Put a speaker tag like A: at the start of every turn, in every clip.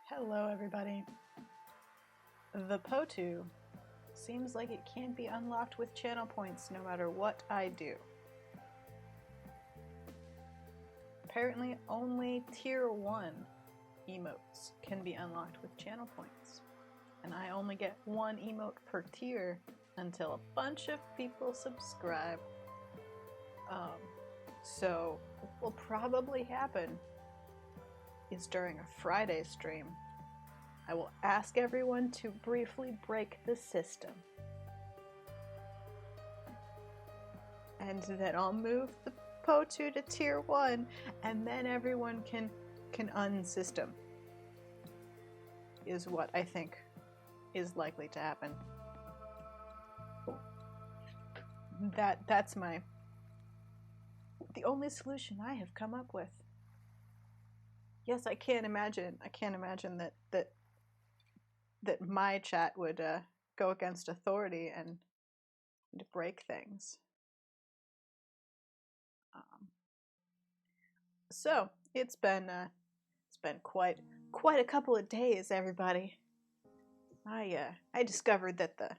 A: Hello everybody. The POTU seems like it can't be unlocked with channel points no matter what I do. Apparently only tier 1 emotes can be unlocked with channel points. And I only get one emote per tier until a bunch of people subscribe. So what will probably happen is during a Friday stream, I will ask everyone to briefly break the system. And then I'll move the POTU to tier 1, and then everyone can unsystem. Is what I think is likely to happen. That's the only solution I have come up with. Yes, I can't imagine that my chat would go against authority and break things. So it's been quite a couple of days, everybody. I discovered that the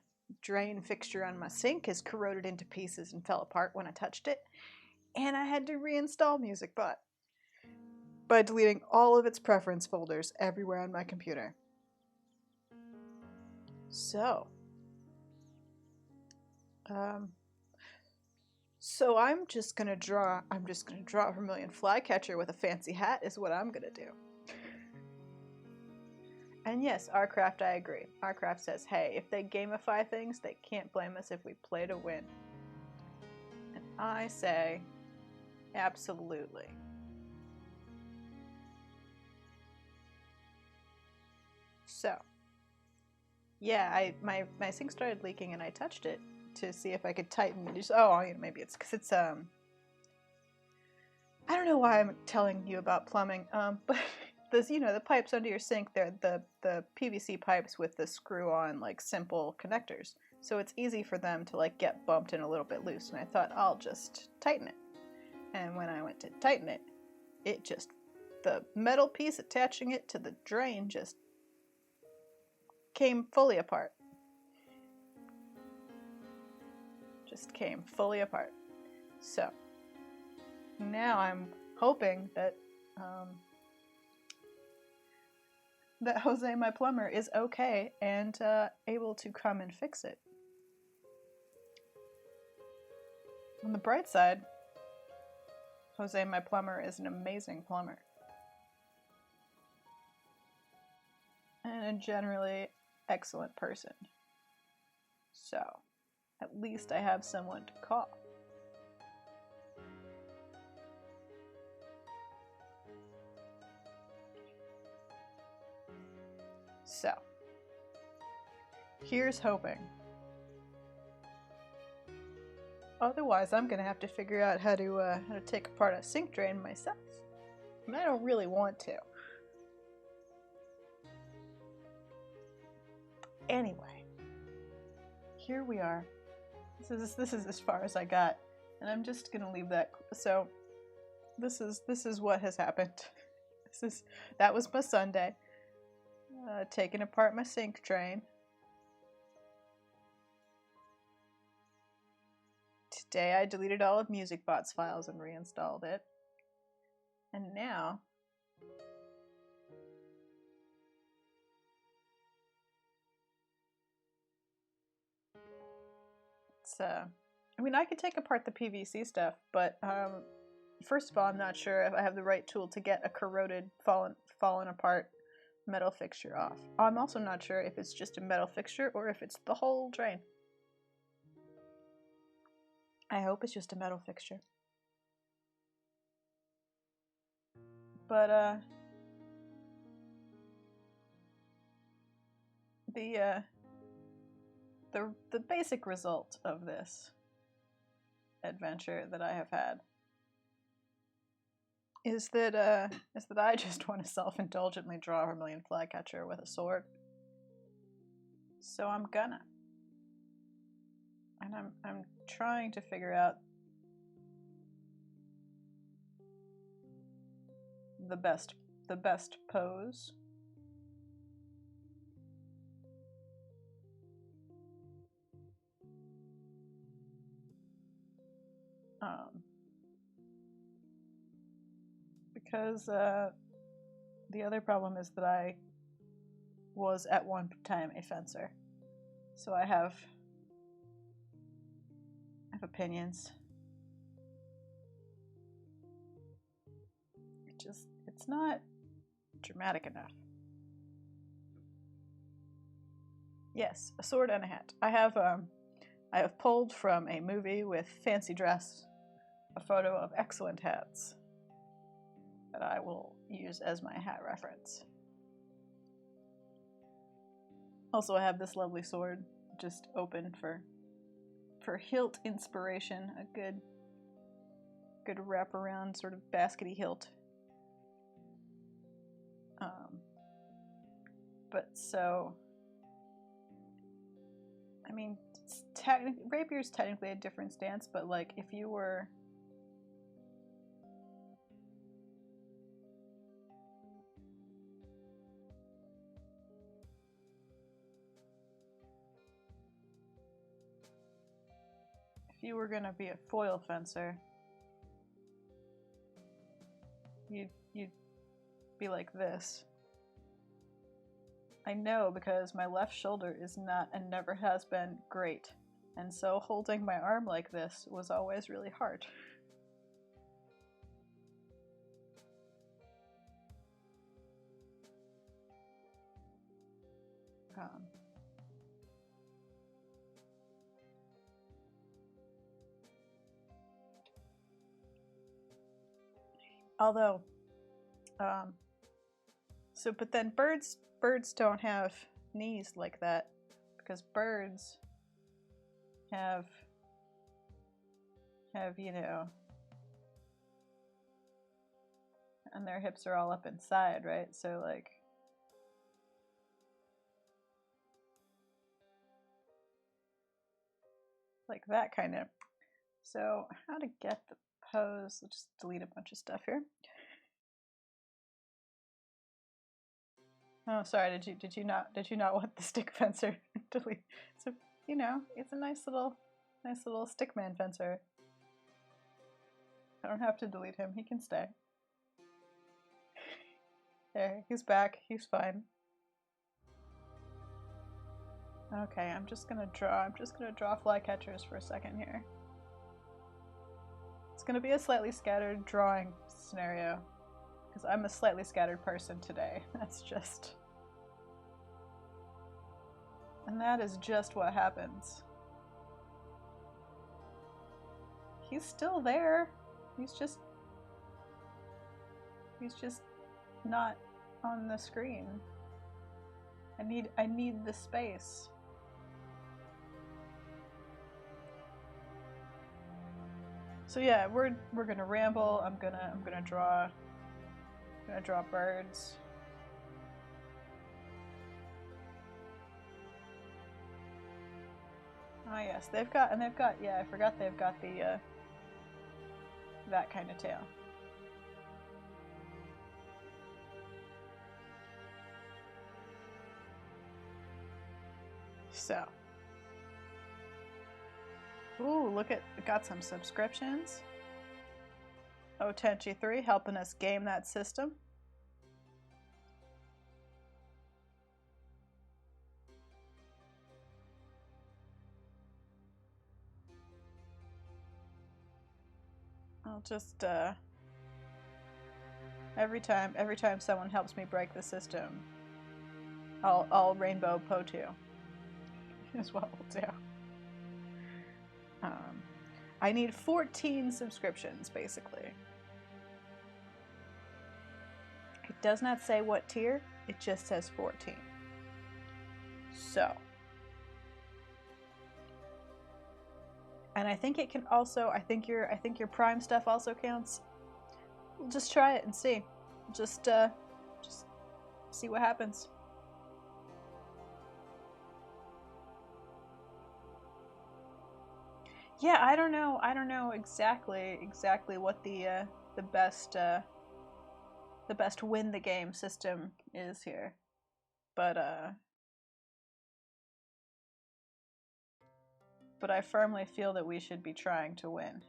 A: drain fixture on my sink has corroded into pieces and fell apart when I touched it, and I had to reinstall MusicBot by deleting all of its preference folders everywhere on my computer. So I'm just gonna draw a vermilion flycatcher with a fancy hat is what I'm gonna do. And yes, Rcraft, I agree. Rcraft says, hey, if they gamify things, they can't blame us if we play to win. And I say, absolutely. So, yeah, my sink started leaking and I touched it to see if I could tighten it. Maybe it's because it's I don't know why I'm telling you about plumbing, but the pipes under your sink, they're the PVC pipes with the screw-on simple connectors, so it's easy for them to get bumped and a little bit loose. And I thought I'll just tighten it, and when I went to tighten it, the metal piece attaching it to the drain just came fully apart. So now I'm hoping that Jose, my plumber, is okay and able to come and fix it. On the bright side, Jose, my plumber, is an amazing plumber. And a generally excellent person. So, at least I have someone to call. So, here's hoping. Otherwise, I'm gonna have to figure out how to take apart a sink drain myself. I mean, I don't really want to. Anyway, here we are. This is as far as I got, and I'm just gonna leave that. So, this is what has happened. That was my Sunday. Taking apart my sink drain. Today I deleted all of MusicBot's files and reinstalled it. And now I could take apart the PVC stuff, but first of all, I'm not sure if I have the right tool to get a corroded, fallen apart metal fixture off. I'm also not sure if it's just a metal fixture or if it's the whole drain. I hope it's just a metal fixture. But the basic result of this adventure that I have had is that I just want to self-indulgently draw a vermilion flycatcher with a sword. So I'm gonna. And I'm trying to figure out the best pose because the other problem is that I was at one time a fencer, so I have opinions. It's not dramatic enough. Yes, a sword and a hat. I have pulled from a movie with fancy dress a photo of excellent hats that I will use as my hat reference. Also, I have this lovely sword just open for hilt inspiration, a good wraparound sort of baskety hilt. But so, I mean, rapier's technically a different stance, but like if you were gonna be a foil fencer, you'd be like this. I know, because my left shoulder is not and never has been great, and so holding my arm like this was always really hard. Although, but then birds don't have knees like that, because birds have, you know, and their hips are all up inside, right? So like that kind of. So how to get the pose? Let's just delete a bunch of stuff here. Oh, sorry. Did you not want the stick fencer delete? So, you know, it's a nice little stickman fencer. I don't have to delete him. He can stay. There, he's back. He's fine. Okay, I'm just gonna draw flycatchers for a second here. It's gonna be a slightly scattered drawing scenario, because I'm a slightly scattered person today. And that is just what happens. He's still there. He's just not on the screen. I need the space. So yeah, we're gonna ramble. I'm gonna draw birds. Oh yes, they've got, yeah, I forgot they've got the that kind of tail. So, ooh, look at, got some subscriptions. Otenchi3 helping us game that system. I'll just every time someone helps me break the system, I'll rainbow Potu is what we'll do. I need 14 subscriptions, basically. It does not say what tier, it just says 14. So. And I think it can also, I think your Prime stuff also counts. We'll just try it and see. Just see what happens. Yeah, I don't know exactly what the best win the game system is here. But I firmly feel that we should be trying to win.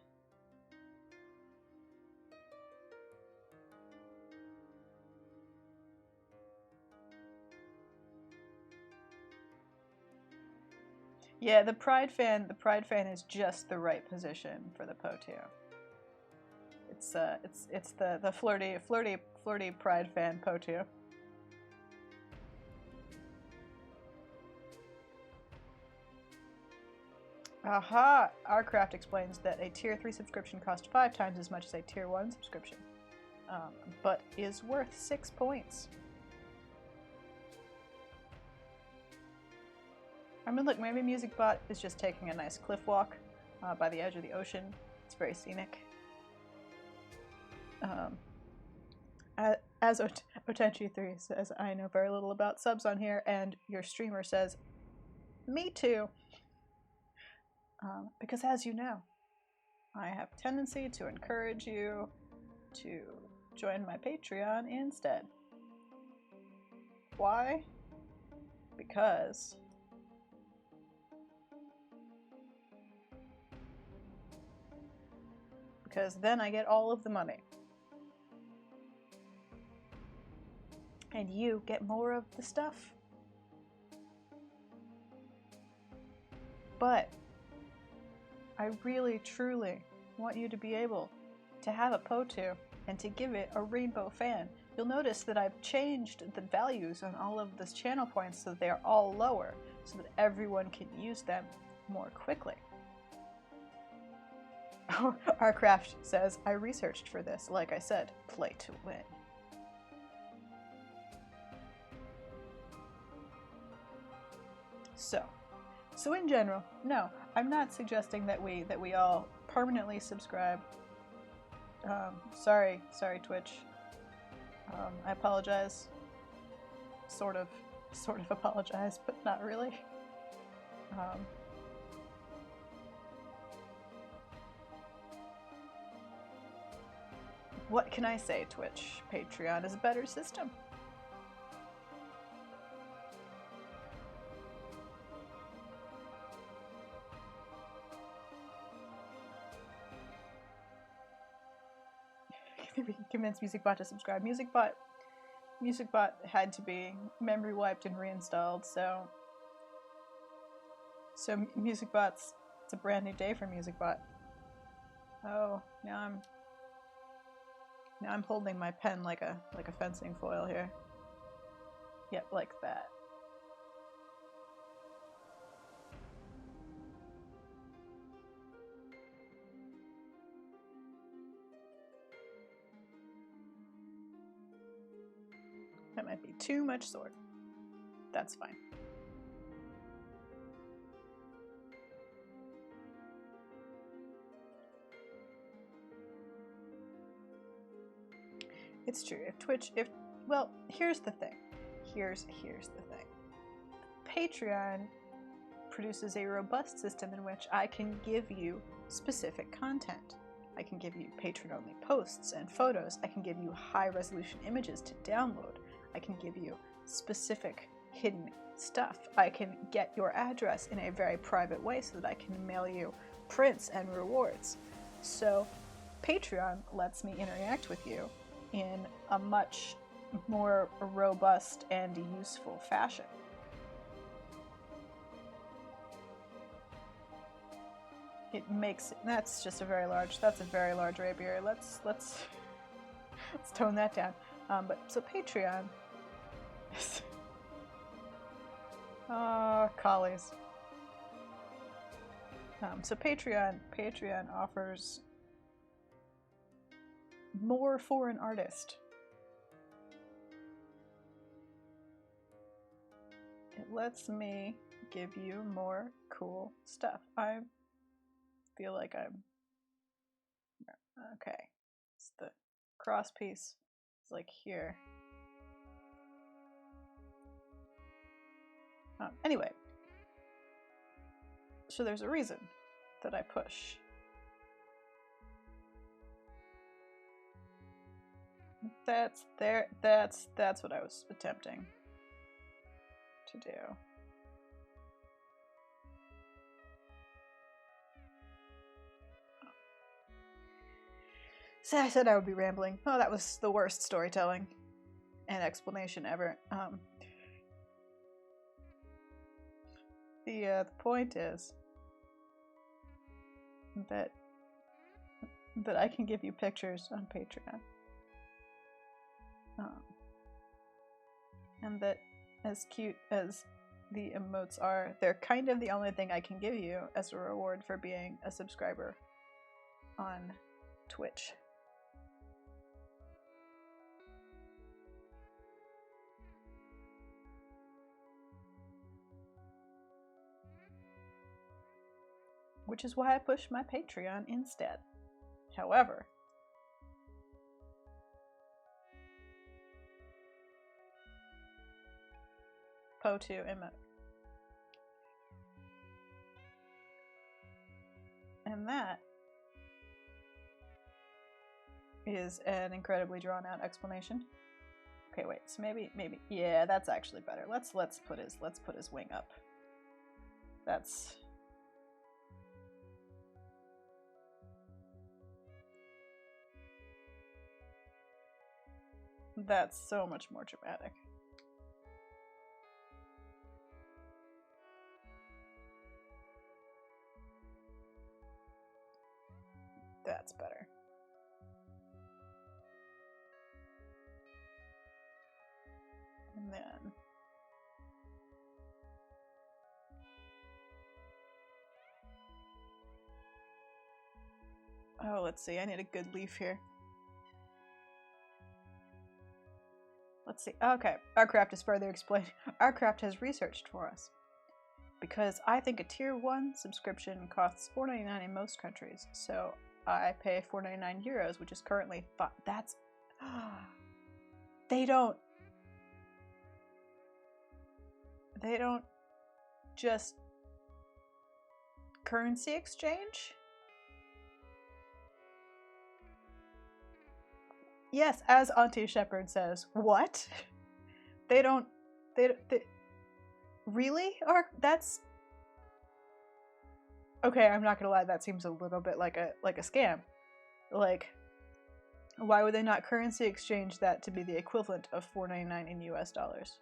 A: Yeah, the Pride fan is just the right position for the Potu. It's the flirty Pride fan Potu. Aha! Arcraft explains that a tier 3 subscription costs 5 times as much as a tier 1 subscription, but is worth 6 points. I mean, look, maybe MusicBot is just taking a nice cliff walk by the edge of the ocean. It's very scenic. As Otenchi3 says, I know very little about subs on here, and your streamer says, me too. Because as you know, I have a tendency to encourage you to join my Patreon instead. Why? Because then I get all of the money. And you get more of the stuff. But I really, truly want you to be able to have a Potu and to give it a rainbow fan. You'll notice that I've changed the values on all of this channel points so that they are all lower, so that everyone can use them more quickly. Arcraft says, I researched for this. Like I said, play to win. So in general, no, I'm not suggesting that we all permanently subscribe. Sorry, Twitch. I apologize. Sort of apologize, but not really. What can I say, Twitch? Patreon is a better system. We can convince MusicBot to subscribe. MusicBot had to be memory wiped and reinstalled, so MusicBot's, it's a brand new day for MusicBot. Oh, now I'm holding my pen like a fencing foil here. Yep, like that. That might be too much sword. That's fine. It's true. Well, here's the thing. Here's the thing. Patreon produces a robust system in which I can give you specific content. I can give you patron-only posts and photos. I can give you high-resolution images to download. I can give you specific hidden stuff. I can get your address in a very private way so that I can mail you prints and rewards. So Patreon lets me interact with you in a much more robust and useful fashion. It makes that's a very large rapier. Let's tone that down. But so Patreon. Oh, collies. So Patreon offers more for an artist. It lets me give you more cool stuff. I feel like I'm okay. It's the cross piece. It's like here. Anyway, so there's a reason that I push. That's what I was attempting to do. So I said I would be rambling. Oh, that was the worst storytelling and explanation ever. The point is that I can give you pictures on Patreon. And that as cute as the emotes are, they're kind of the only thing I can give you as a reward for being a subscriber on Twitch. Which is why I push my Patreon instead. However, Po2 emote. And that is an incredibly drawn out explanation. Okay, wait, so maybe, yeah, that's actually better. Let's put his wing up. That's so much more dramatic. That's better. And then oh, let's see, I need a good leaf here. Let's see. Okay, our craft is further explained. Our craft has researched for us. Because I think a tier 1 subscription costs $4.99 in most countries. So I pay €4.99, which is currently that's they don't just currency exchange? Yes, as Auntie Shepherd says. What? They really? Or that's okay, I'm not gonna lie, that seems a little bit like a scam. Like, why would they not currency exchange that to be the equivalent of $4.99 in US dollars?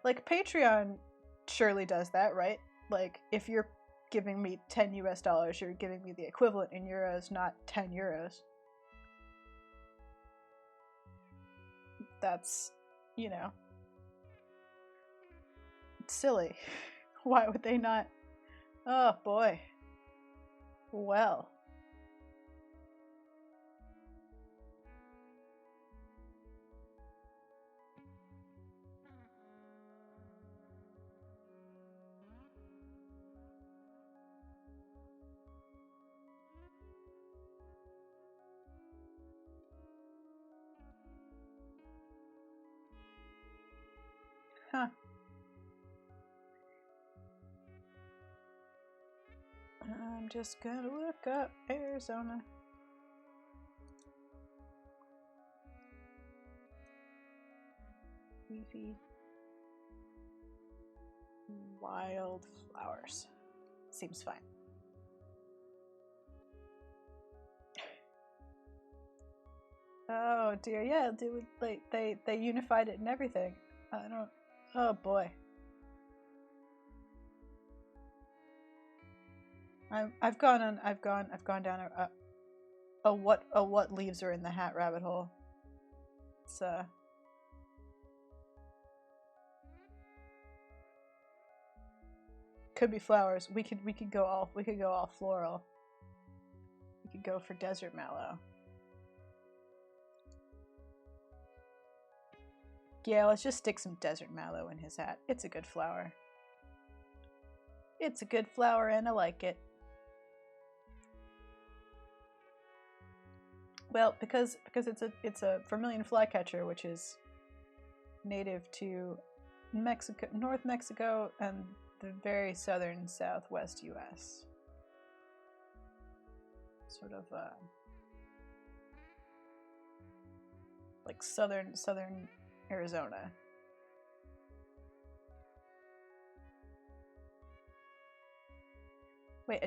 A: Like, Patreon surely does that, right? Like, if you're giving me 10 US dollars, you're giving me the equivalent in euros, not 10 euros. That's, you know, silly. Why would they not? Oh boy. Well. Huh. I'm just gonna look up Arizona. Leafy wildflowers. Seems fine. Oh dear, yeah, dude, like they unified it and everything. I don't. Oh boy. I've gone down a what leaves are in the hat rabbit hole. It's could be flowers. We could go all floral. We could go for desert mallow. Yeah, let's just stick some desert mallow in his hat. It's a good flower. It's a good flower and I like it. Well, because it's a vermilion flycatcher, which is native to Mexico, North Mexico, and the very southern southwest U.S. Sort of like southern Arizona. Wait,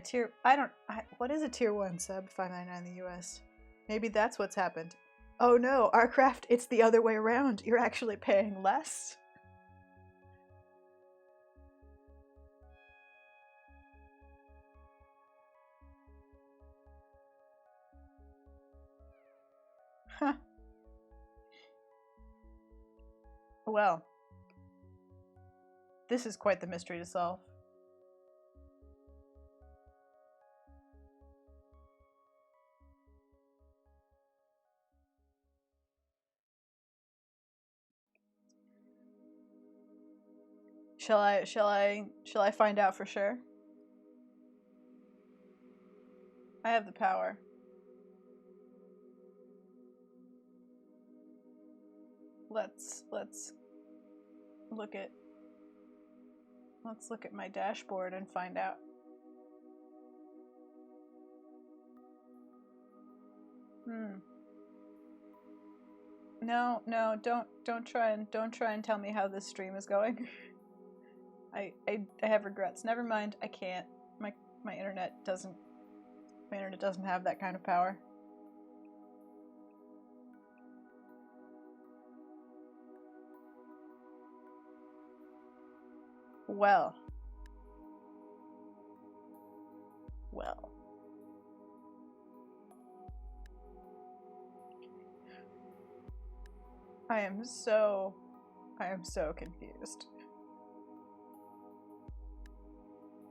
A: what is a tier 1 sub $5.99 in the US? Maybe that's what's happened. Oh no, Arcraft, it's the other way around. You're actually paying less. Huh. Well, this is quite the mystery to solve. Shall I find out for sure? I have the power. Let's look at my dashboard and find out. No, don't try and tell me how this stream is going. I have regrets. Never mind. I can't. My internet doesn't have that kind of power. Well. I am so confused.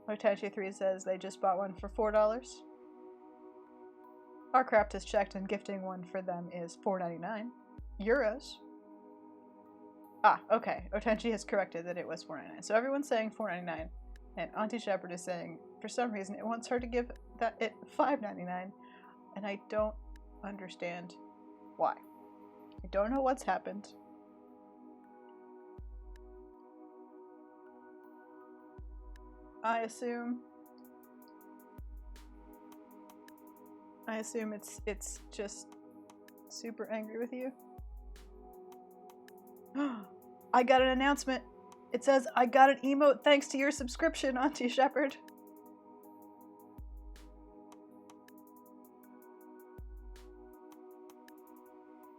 A: Otachi3 says they just bought one for $4. Arcraft has checked and gifting one for them is €4.99. Ah, okay. Otenchi has corrected that it was $4.99. So everyone's saying $4.99, and Auntie Shepherd is saying for some reason it wants her to give it $5.99, and I don't understand why. I don't know what's happened. I assume it's just super angry with you. I got an announcement. It says I got an emote thanks to your subscription, Auntie Shepherd.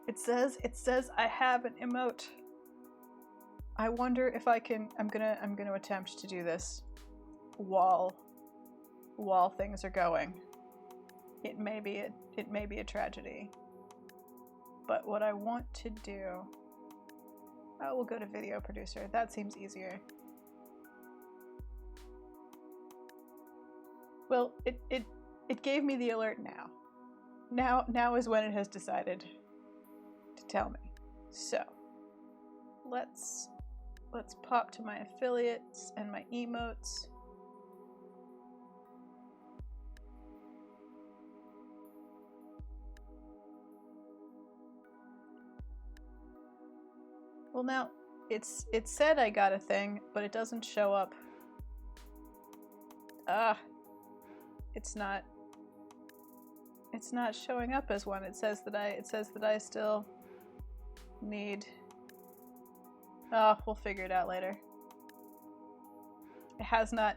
A: It says I have an emote. I wonder if I can. I'm gonna attempt to do this while things are going. It may be a tragedy, but what I want to do. Oh, we'll go to video producer. That seems easier. Well, it gave me the alert now. Now is when it has decided to tell me. So let's pop to my affiliates and my emotes. Well, now it said I got a thing, but it doesn't show up. It's not showing up as one. It says that I still need. Oh, we'll figure it out later. It has not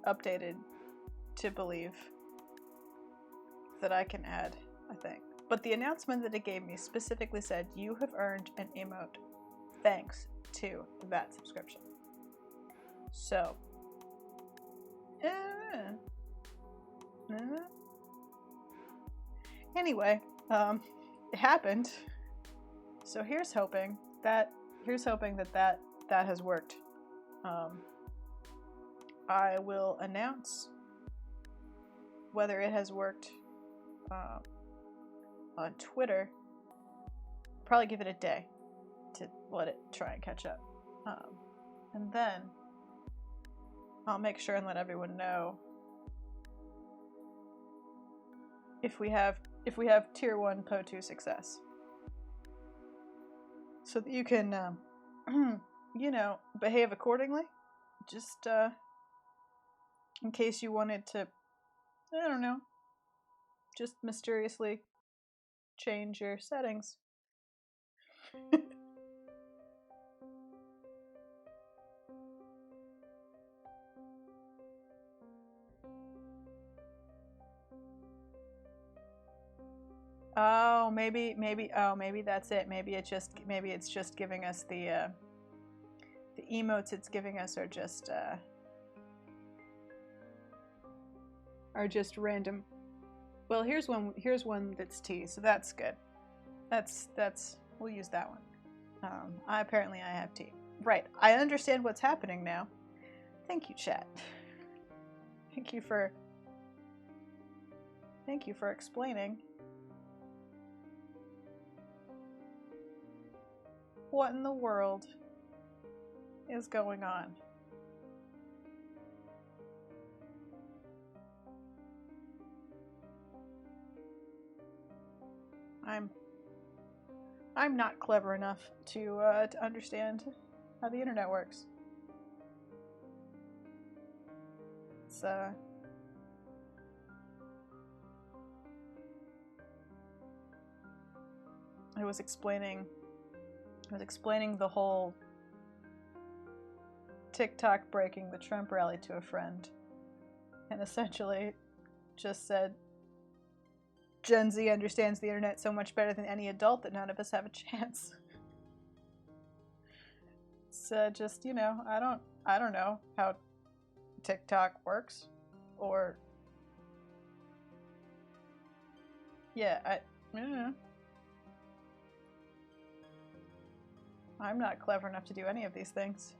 A: updated to believe that I can add, I think. But the announcement that it gave me specifically said, you have earned an emote thanks to that subscription. So, anyway, it happened. So here's hoping that has worked. I will announce whether it has worked on Twitter. Probably give it a day to let it try and catch up, and then I'll make sure and let everyone know if we have tier 1 PO2 success, so that you can behave accordingly, just in case you wanted to, I don't know, just mysteriously change your settings. Oh, maybe that's it. Maybe it's just giving us the emotes it's giving us are just random. Well, here's one that's T, so that's good. That's we'll use that one. I have T. Right. I understand what's happening now. Thank you, chat. Thank you for explaining. What in the world is going on? I'm not clever enough to understand how the internet works. It's I was explaining the whole TikTok breaking the Trump rally to a friend, and essentially just said Gen Z understands the internet so much better than any adult that none of us have a chance. So just, you know, I don't know how TikTok works, or yeah, I don't know. I'm not clever enough to do any of these things.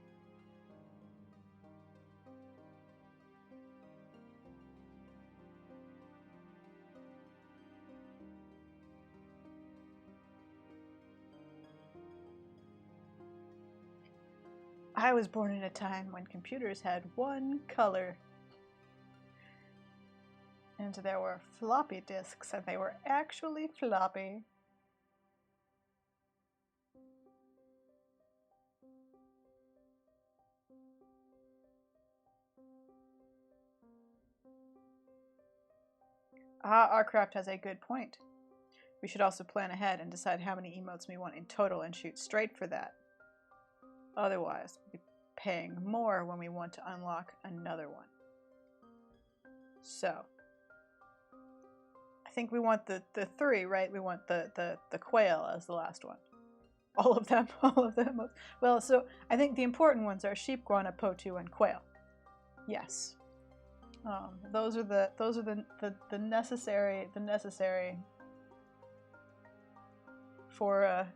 A: I was born in a time when computers had one color. And there were floppy disks, and they were actually floppy. Arcraft has a good point. We should also plan ahead and decide how many emotes we want in total and shoot straight for that. Otherwise, we'll be paying more when we want to unlock another one. So, I think we want the 3, right? We want the quail as the last one. All of them. Well, so I think the important ones are sheep, guana, potu, and quail. Yes. Those are the necessary for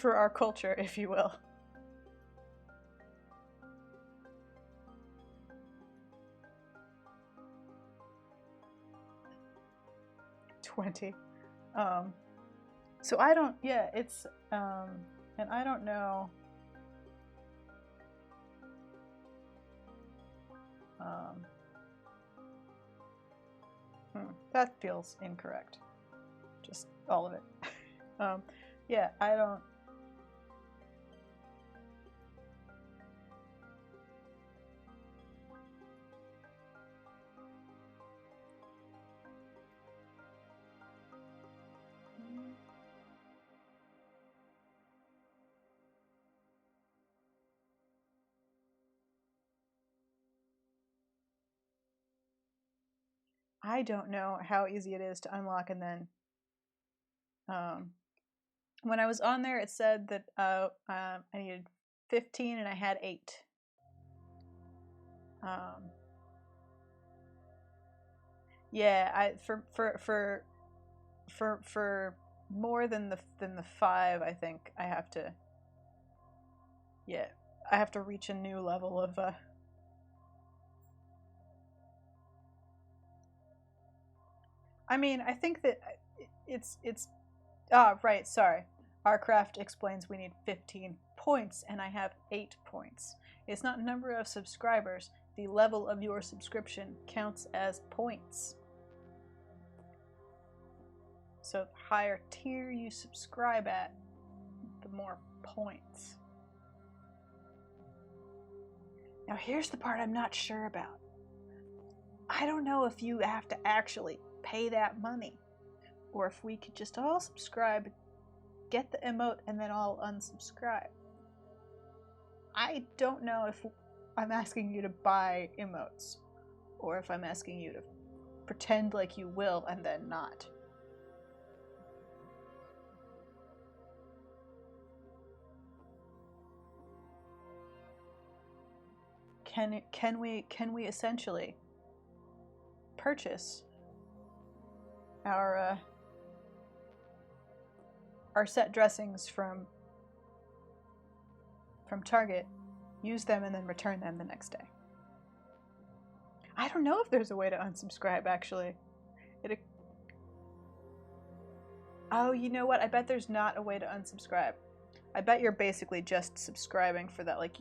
A: our culture, if you will. So I don't, yeah, it's, and I don't know, that feels incorrect. Just all of it. Yeah, I don't, know how easy it is to unlock, and then when I was on there it said that I needed 15 and I had 8. Yeah, I for more than the 5, I think I have to, yeah, I have to reach a new level of I mean, I think that it's right, sorry. Arcraft explains we need 15 points and I have 8 points. It's not number of subscribers. The level of your subscription counts as points. So the higher tier you subscribe at, the more points. Now here's the part I'm not sure about. I don't know if you have to actually pay that money, or if we could just all subscribe, get the emote, and then all unsubscribe. I don't know if I'm asking you to buy emotes, or if I'm asking you to pretend like you will and then not. Can we essentially purchase our set dressings from Target, use them, and then return them the next day? I don't know if there's a way to unsubscribe, actually. Oh, you know what? I bet there's not a way to unsubscribe. I bet you're basically just subscribing for that. Like,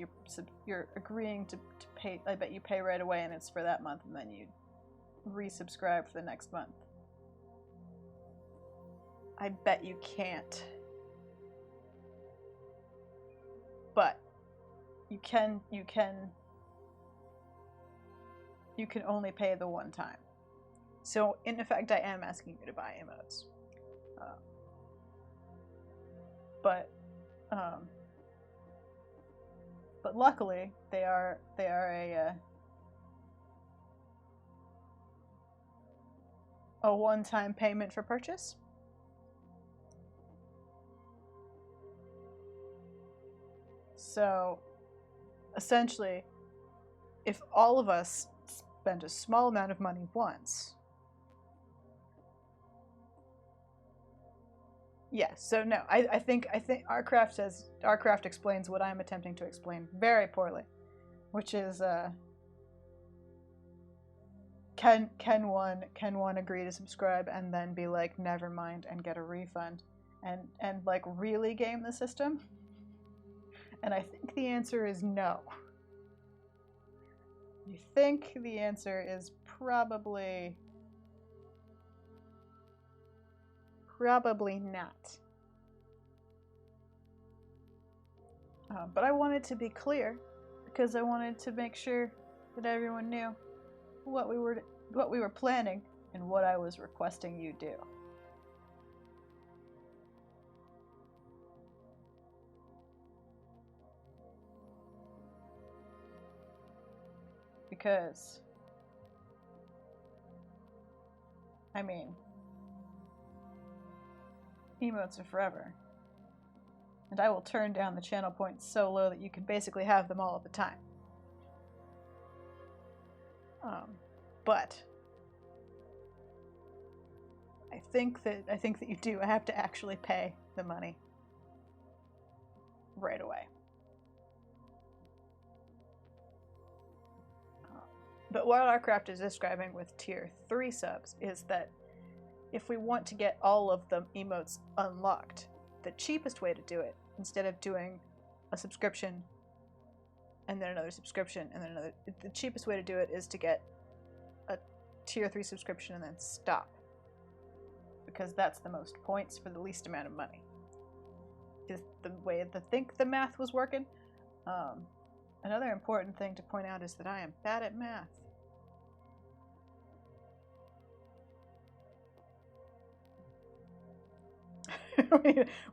A: you're agreeing to pay. I bet you pay right away, and it's for that month, and then you resubscribe for the next month. I bet you can't. But you can only pay the one time. So in effect, I am asking you to buy emotes. But luckily they are a one-time payment for purchase. So essentially, if all of us spend a small amount of money once, yeah, so no, I think Arcraft explains what I'm attempting to explain very poorly, which is can one agree to subscribe and then be like, never mind, and get a refund and like really game the system? And I think the answer is no. I think the answer is probably not. But I wanted to be clear because I wanted to make sure that everyone knew what we were planning and what I was requesting you do. Because, I mean, emotes are forever. And I will turn down the channel points so low that you can basically have them all at the time. But I think that you do have to actually pay the money right away. But what Arcraft is describing with tier 3 subs is that if we want to get all of the emotes unlocked, the cheapest way to do it, instead of doing a subscription and then another subscription and then another, the cheapest way to do it is to get a tier 3 subscription and then stop. Because that's the most points for the least amount of money. Is the way I think the math was working. Another important thing to point out is that I am bad at math.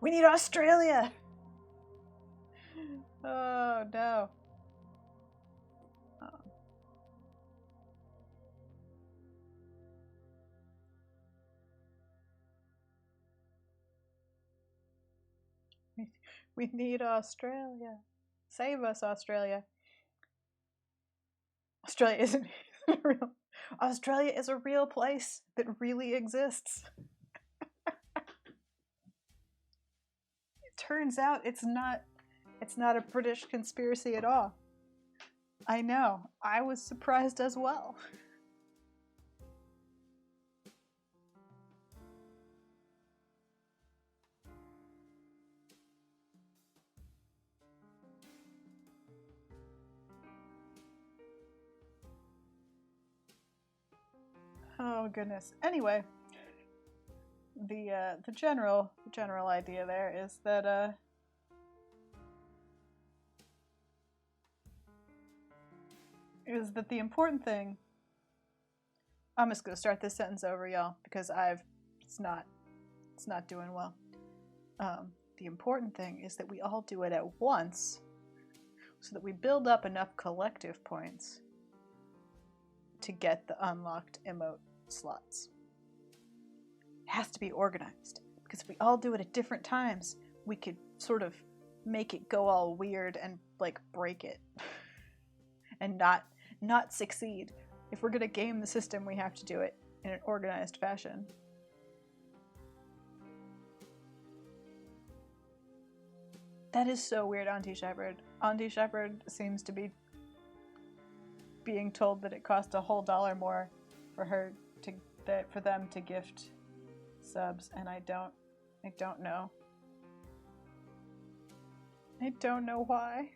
A: We need Australia! Oh, no. We need Australia. Save us, Australia. Australia isn't real. Australia is a real place that really exists. It turns out it's not a British conspiracy at all. I know. I was surprised as well. Oh goodness. Anyway, the general idea there is that the important thing. I'm just gonna start this sentence over, y'all, because it's not doing well. The important thing is that we all do it at once, so that we build up enough collective points to get the unlocked emote slots. It has to be organized, because if we all do it at different times, we could sort of make it go all weird and like break it and not succeed. If we're gonna game the system, we have to do it in an organized fashion. That is so weird, Auntie Shepherd. Auntie Shepherd seems to be being told that it cost a whole $1 more for them to gift subs, and I don't know. I don't know why.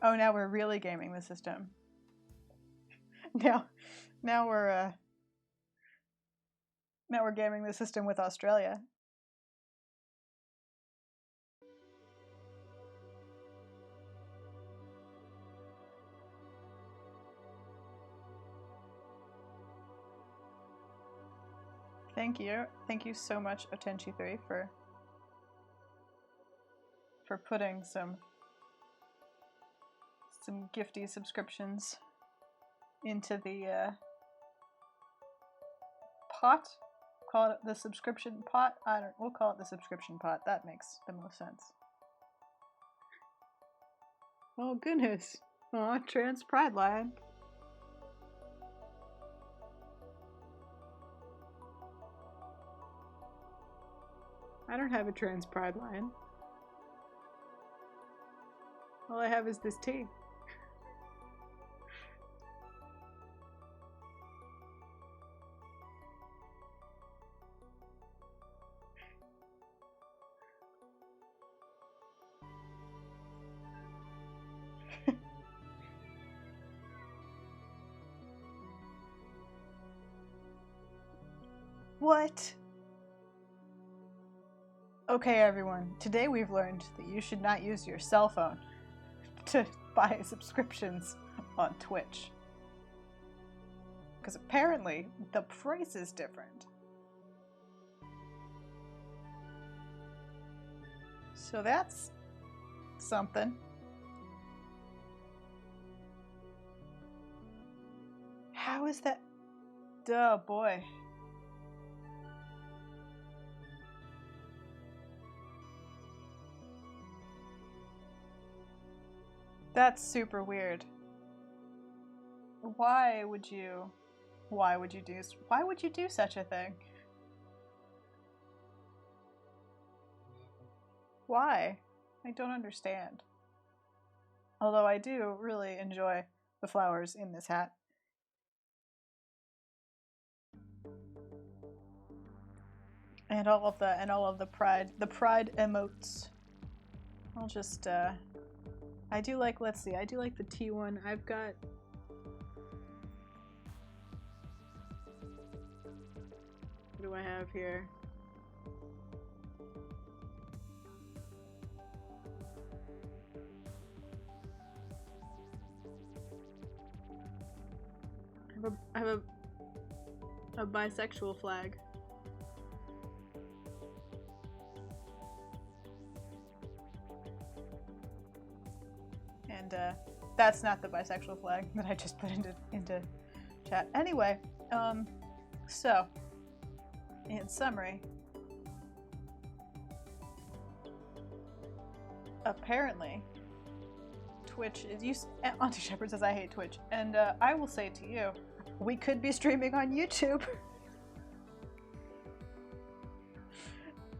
A: Oh, now we're really gaming the system. Now we're gaming the system with Australia. Thank you so much, Otenchi3, for putting some gifty subscriptions into the pot. Call it the subscription pot. We'll call it the subscription pot. That makes the most sense. Oh goodness. Aw, trans pride line. I don't have a trans pride line. All I have is this tea. What? Okay, everyone. Today we've learned that you should not use your cell phone to buy subscriptions on Twitch. Because apparently the price is different. So that's something. How is that? Duh, boy. That's super weird. Why would you do such a thing? Why? I don't understand. Although I do really enjoy the flowers in this hat. And all of the pride emotes. I'll just I do like, let's see, I do like the T one. I've got what do I have here? I have a bisexual flag. And that's not the bisexual flag that I just put into chat. Anyway, so in summary, apparently Twitch is Auntie Shepherd says I hate Twitch, and I will say to you, we could be streaming on YouTube.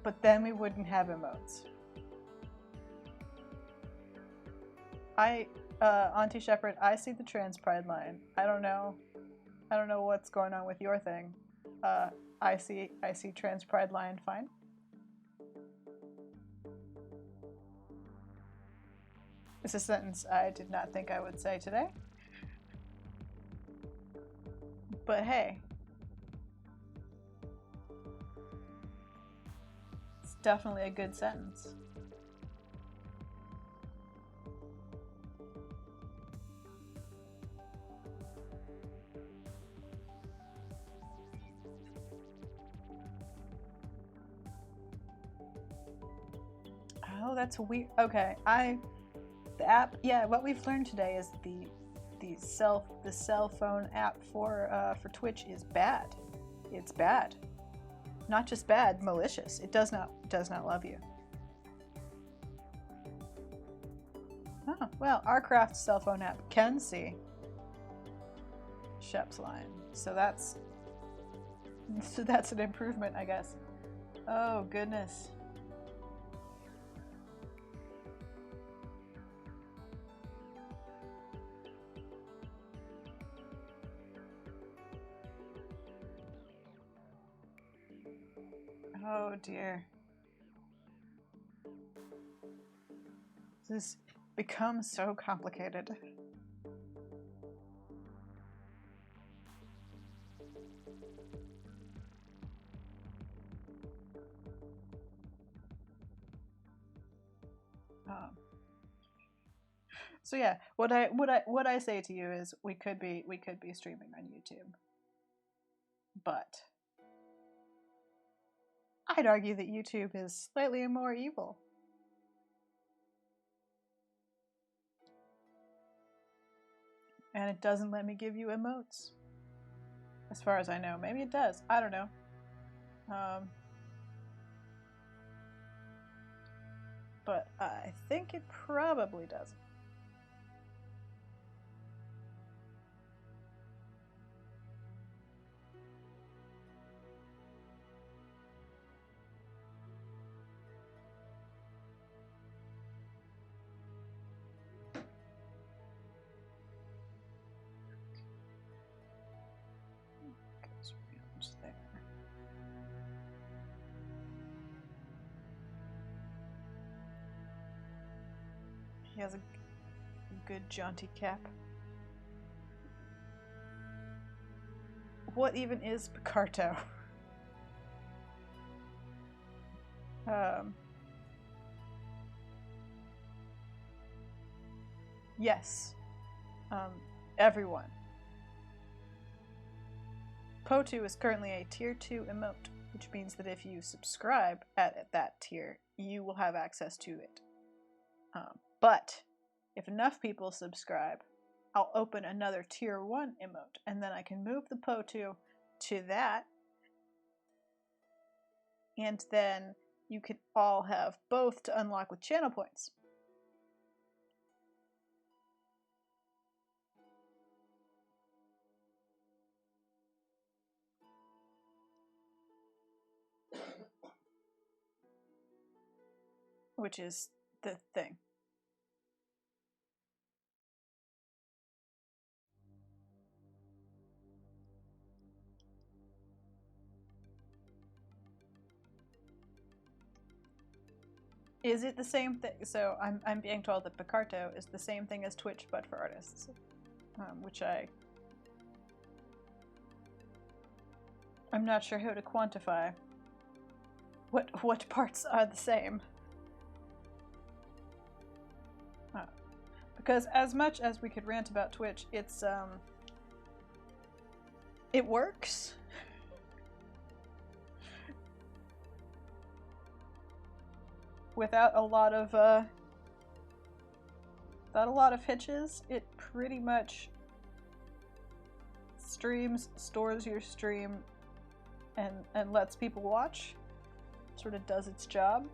A: But then we wouldn't have emotes. Auntie Shepherd, I see the trans pride line. I don't know what's going on with your thing. I see trans pride line fine. It's a sentence I did not think I would say today. But hey, it's definitely a good sentence. Oh, that's weird. Okay, the app. Yeah, what we've learned today is the cell phone app for Twitch is bad. It's bad. Not just bad, malicious. It does not love you. Oh, well, our craft cell phone app can see Shep's line. So that's an improvement, I guess. Oh, goodness. Oh, dear. This becomes so complicated. So yeah, what I say to you is we could be streaming on YouTube, but I'd argue that YouTube is slightly more evil. And it doesn't let me give you emotes. As far as I know. Maybe it does. I don't know. But I think it probably does. He has a good jaunty cap. What even is Picarto? Yes. Everyone. Potu is currently a tier 2 emote, which means that if you subscribe at that tier, you will have access to it. But if enough people subscribe, I'll open another tier 1 emote, and then I can move the Potu to that, and then you can all have both to unlock with channel points. Which is the thing. Is it the same thing? So I'm being told that Picarto is the same thing as Twitch, but for artists, which I'm not sure how to quantify. What parts are the same? Because as much as we could rant about Twitch, it's it works. Without a lot of hitches, it pretty much streams, stores your stream, and lets people watch. Sort of does its job.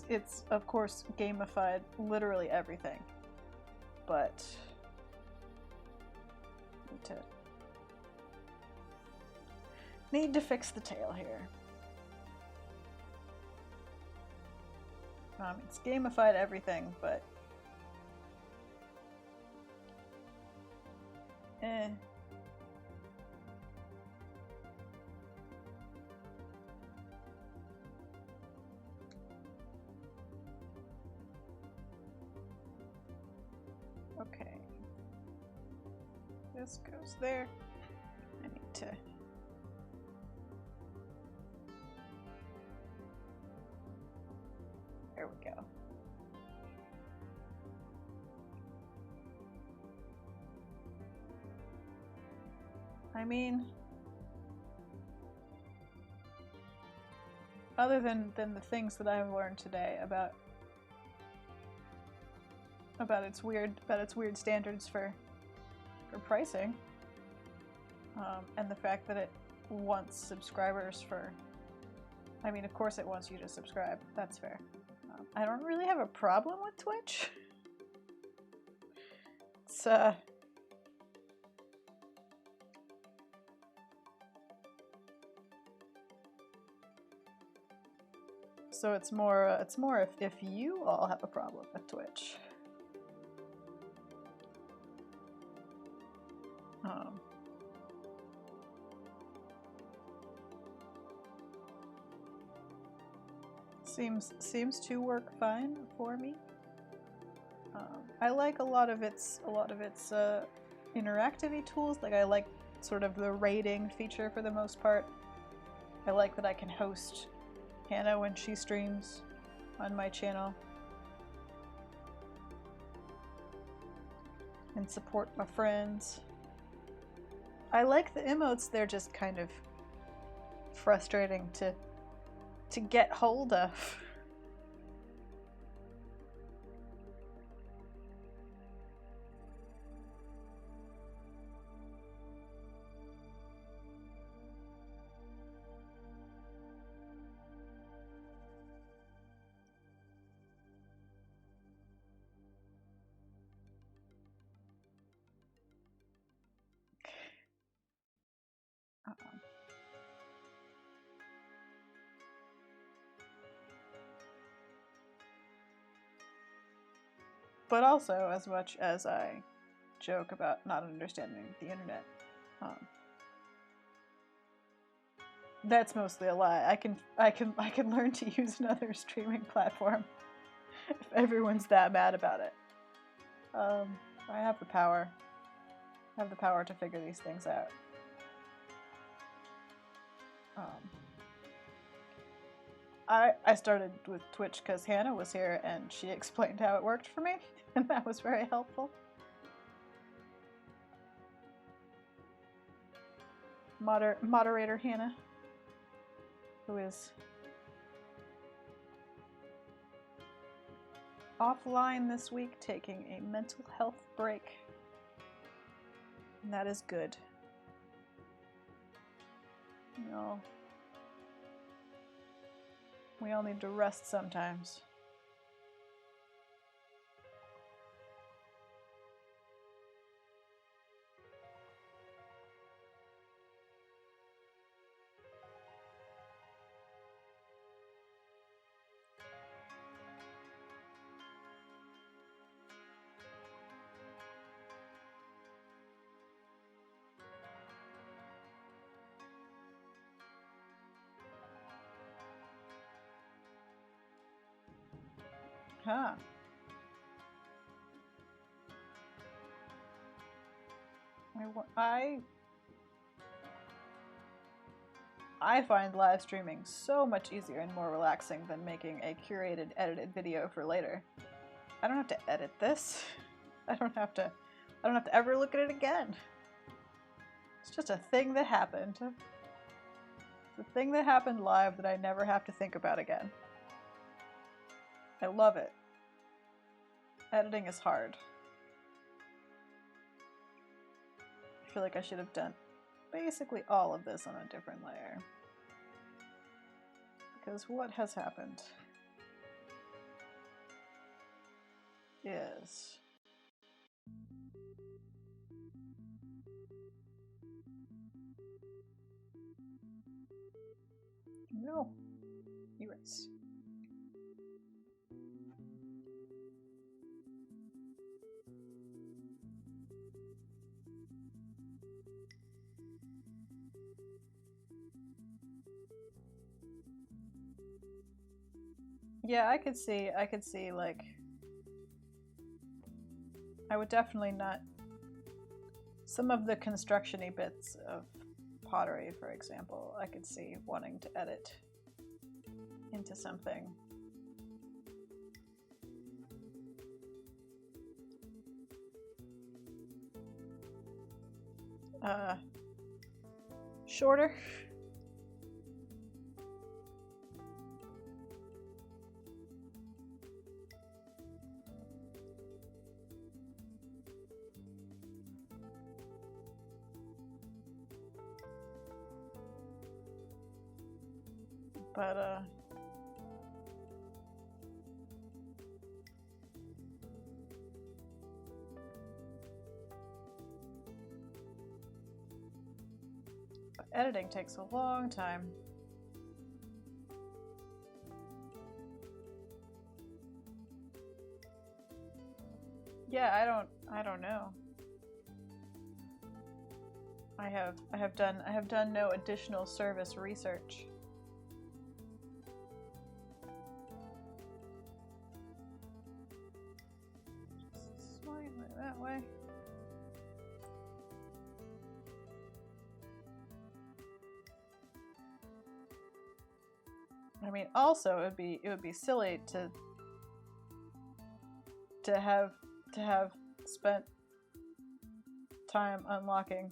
A: It's of course gamified literally everything, but need to fix the tail here. It's gamified everything, but okay. This goes there. I need to... There we go. I mean, other than the things that I've learned today about its weird standards for pricing, and the fact that it wants subscribers for. I mean, of course it wants you to subscribe. That's fair. I don't really have a problem with Twitch. It's so it's more if you all have a problem with Twitch. Seems to work fine for me. I like a lot of its interactivity tools. Like I like sort of the rating feature for the most part. I like that I can host Hannah when she streams on my channel and support my friends. I like the emotes. They're just kind of frustrating to get hold of. But also, as much as I joke about not understanding the internet, that's mostly a lie. I can learn to use another streaming platform if everyone's that mad about it. I have the power. I have the power to figure these things out. I started with Twitch because Hannah was here and she explained how it worked for me, and that was very helpful. Moderator Hannah, who is offline this week taking a mental health break, and that is good. No. We all need to rest sometimes. Huh. I find live streaming so much easier and more relaxing than making a curated, edited video for later. I don't have to edit this. I don't have to ever look at it again. It's just a thing that happened. It's a thing that happened live that I never have to think about again. I love it. Editing is hard. I feel like I should have done basically all of this on a different layer. Because what has happened is no, erase. Yeah, I could see, like, I would definitely not, some of the construction-y bits of pottery, for example, I could see wanting to edit into something. shorter. But editing takes a long time. Yeah, I don't know. I have done no additional service research. Slightly that way. I mean, also it would be silly to have spent time unlocking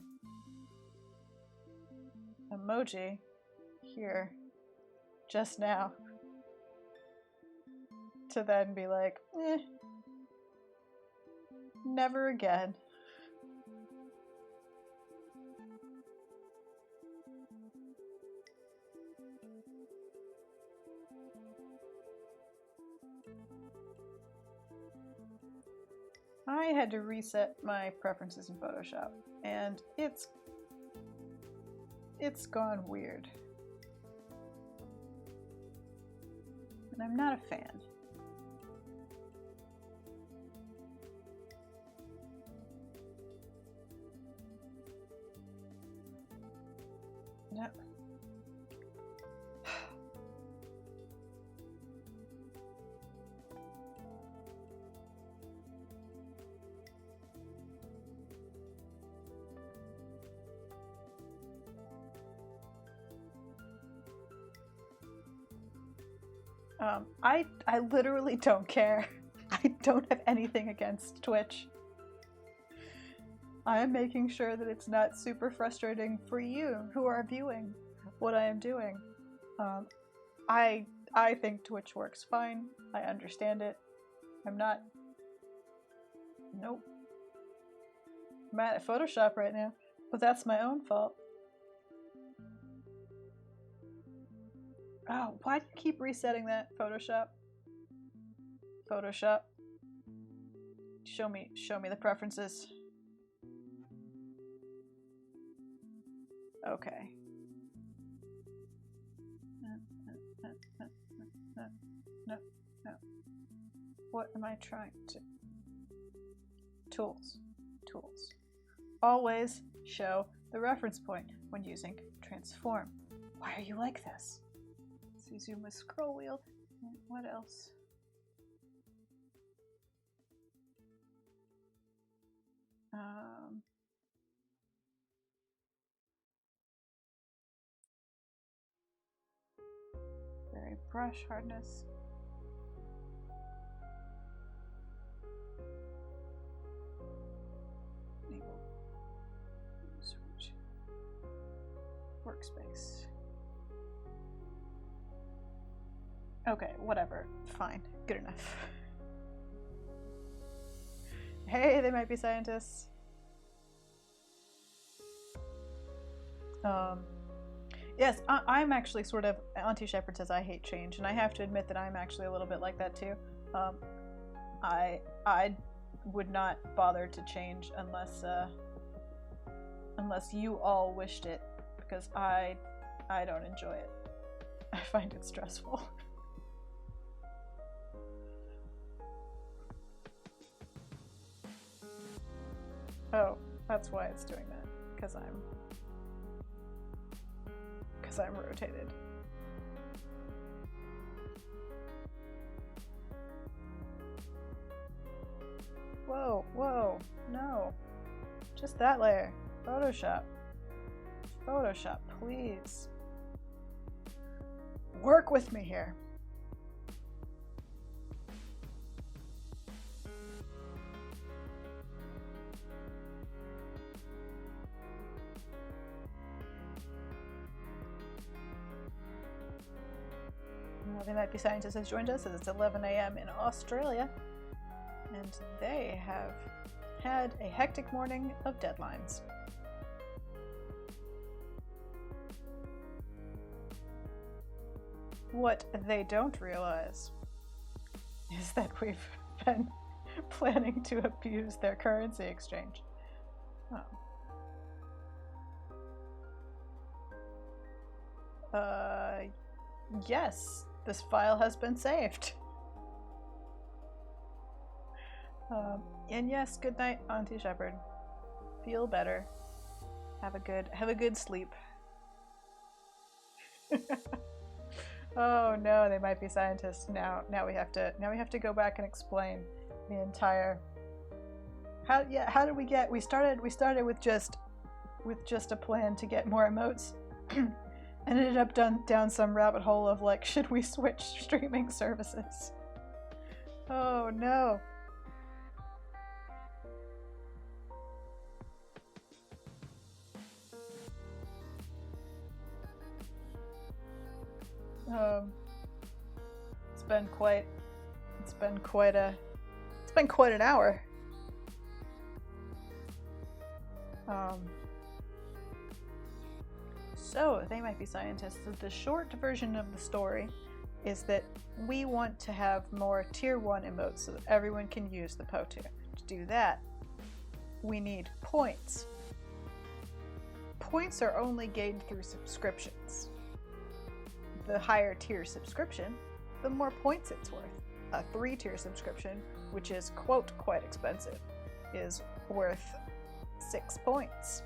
A: emoji here just now to then be like, never again. I had to reset my preferences in Photoshop, and it's gone weird. And I'm not a fan. Yep. I literally don't care. I don't have anything against Twitch. I am making sure that it's not super frustrating for you who are viewing what I am doing. I think Twitch works fine. I understand it. I'm not... Nope. I'm mad at Photoshop right now, but that's my own fault. Oh, why do you keep resetting that, Photoshop? Photoshop. Show me the preferences. Okay. No. What am I trying to... Tools. Always show the reference point when using transform. Why are you like this? So zoom with scroll wheel. What else? Very brush hardness. Enable switch. Workspace. Okay, whatever. Fine. Good enough. Hey, they might be scientists. Yes, I'm actually sort of... Auntie Shepherd says I hate change, and I have to admit that I'm actually a little bit like that too. I would not bother to change unless you all wished it, because I don't enjoy it. I find it stressful. Oh, that's why it's doing that, because I'm rotated. Whoa, no. Just that layer. Photoshop, please. Work with me here. They Might Be Scientists has joined us, as it's 11 a.m. in Australia, and they have had a hectic morning of deadlines. What they don't realize is that we've been planning to abuse their currency exchange. Yes, this file has been saved. And yes, good night, Auntie Shepherd. Feel better. Have a good sleep. Oh no, They Might Be Scientists. Now we have to go back and explain the entire. How did we get? We started with just a plan to get more emotes. And ended up down some rabbit hole of like, should we switch streaming services? Oh no. It's been quite an hour. So, They Might Be Scientists. The short version of the story is that we want to have more tier 1 emotes so that everyone can use the POTU. To do that, we need points. Points are only gained through subscriptions. The higher tier subscription, the more points it's worth. A 3-tier subscription, which is, quote, quite expensive, is worth 6 points.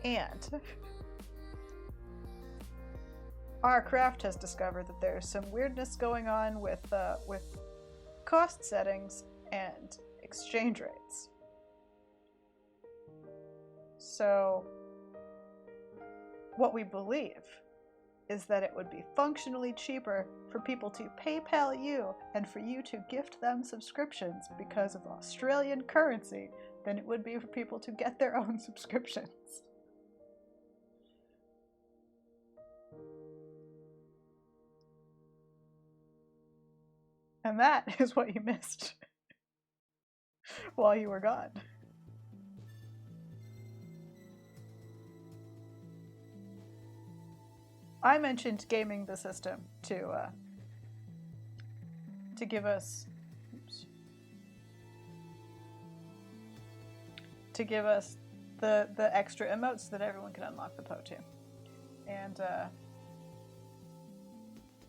A: And our craft has discovered that there's some weirdness going on with cost settings and exchange rates. So what we believe is that it would be functionally cheaper for people to PayPal you and for you to gift them subscriptions because of Australian currency than it would be for people to get their own subscriptions. And that is what you missed while you were gone. I mentioned gaming the system to give us the extra emotes so that everyone can unlock the POTU.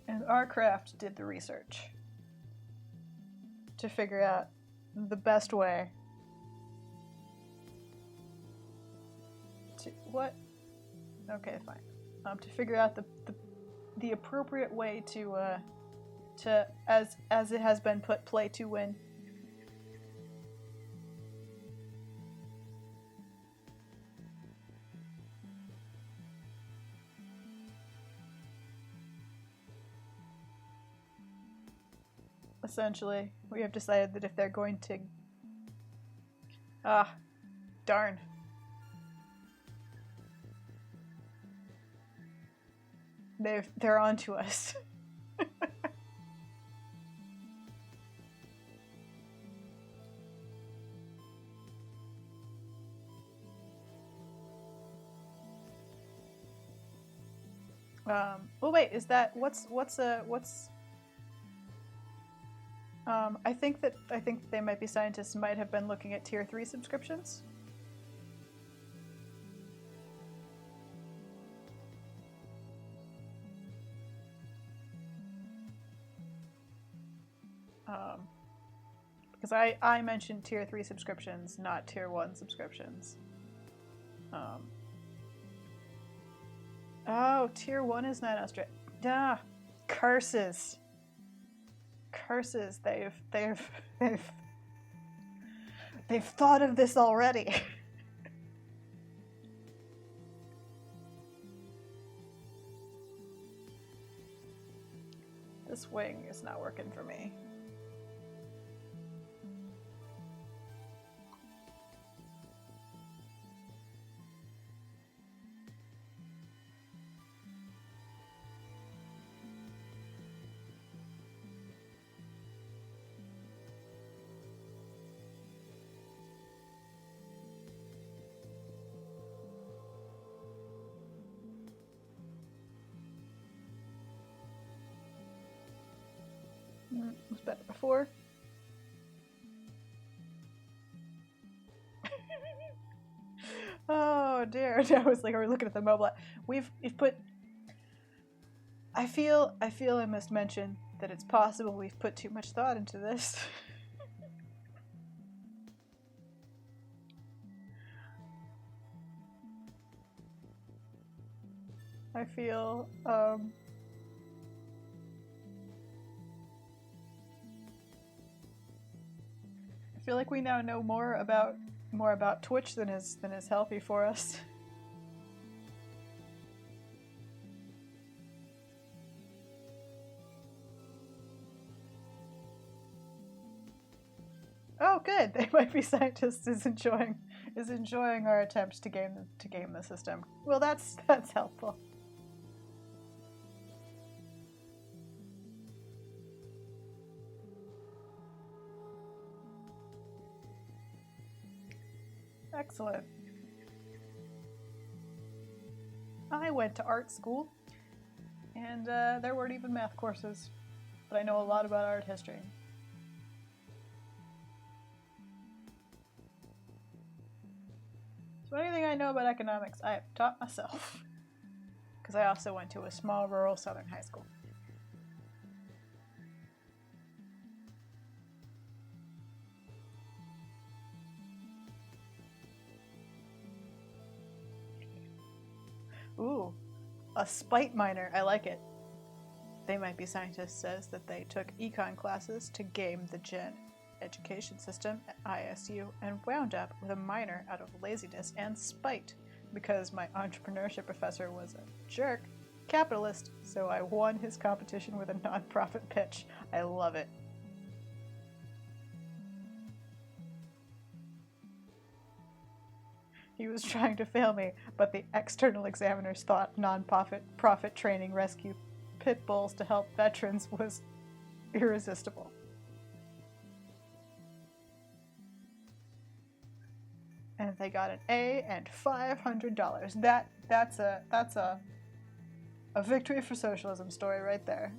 A: And our craft did the research to figure out the best way to what? Okay, fine. To figure out the appropriate way to as it has been put, play to win. Essentially, we have decided that if they're going to... darn. They're on to us. Well, wait, is that what's I think They Might Be Scientists might have been looking at tier 3 subscriptions. Because I mentioned tier 3 subscriptions, not tier 1 subscriptions. Oh, tier 1 is not Australia. Ah, curses. Curses. They've thought of this already. This wing is not working for me. Was better before. Oh dear. I was like, are we looking at the mobile? We've put. I feel I must mention that it's possible we've put too much thought into this. I feel like we now know more about Twitch than is healthy for us. Oh, good. They might be scientists is enjoying our attempts to game the system. Well, that's helpful. Excellent. I went to art school, and there weren't even math courses, but I know a lot about art history. So anything I know about economics, I have taught myself, because I also went to a small rural southern high school. Ooh, a spite miner. I like it. They might be scientists says that they took econ classes to game the gen education system at ISU and wound up with a minor out of laziness and spite because my entrepreneurship professor was a jerk capitalist, so I won his competition with a non-profit pitch. I love it. He was trying to fail me, but the external examiners thought non-profit training rescue pit bulls to help veterans was irresistible. And they got an A and $500. That's a victory for socialism story right there.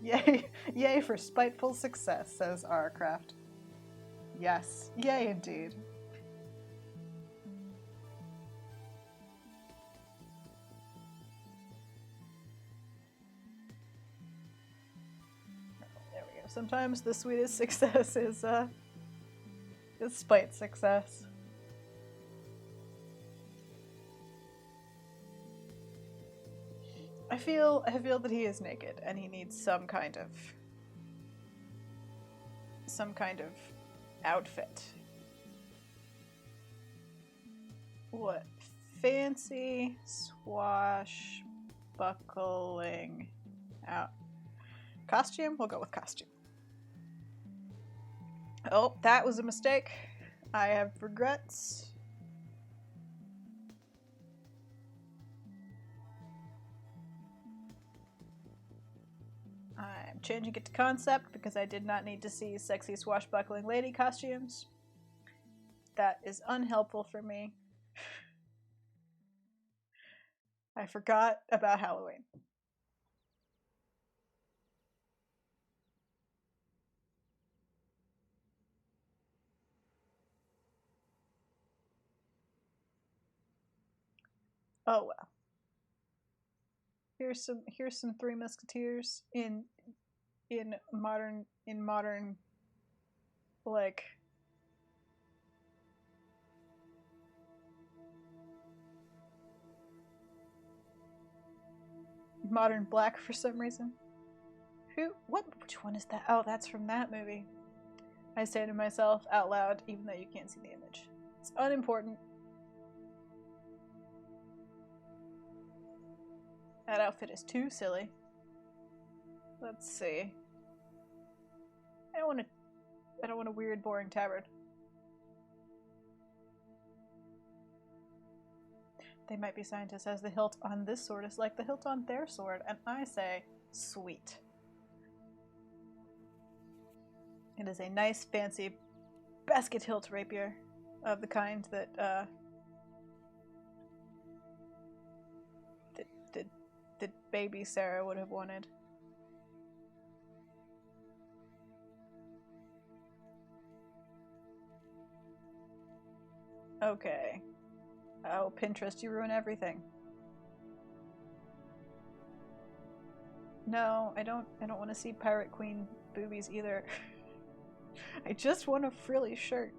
A: Yay for spiteful success, says Arcraft. Yes, yay indeed. There we go. Sometimes the sweetest success is spite success. I feel that he is naked and he needs some kind of outfit. What? Fancy swashbuckling out. Costume? We'll go with costume. Oh, that was a mistake. I have regrets. I'm changing it to concept because I did not need to see sexy swashbuckling lady costumes. That is unhelpful for me. I forgot about Halloween. Oh well. Here's some Three Musketeers in modern like modern black for some reason. Which one is that? Oh, that's from that movie. I say to myself out loud, even though you can't see the image. It's unimportant. That outfit is too silly. Let's see. I don't want a weird, boring tabard. They might be scientists as the hilt on this sword is like the hilt on their sword, and I say, sweet. It is a nice, fancy basket hilt rapier of the kind that that baby Sarah would have wanted. Okay. Oh, Pinterest, you ruin everything. No, I don't want to see Pirate Queen boobies either. I just want a frilly shirt.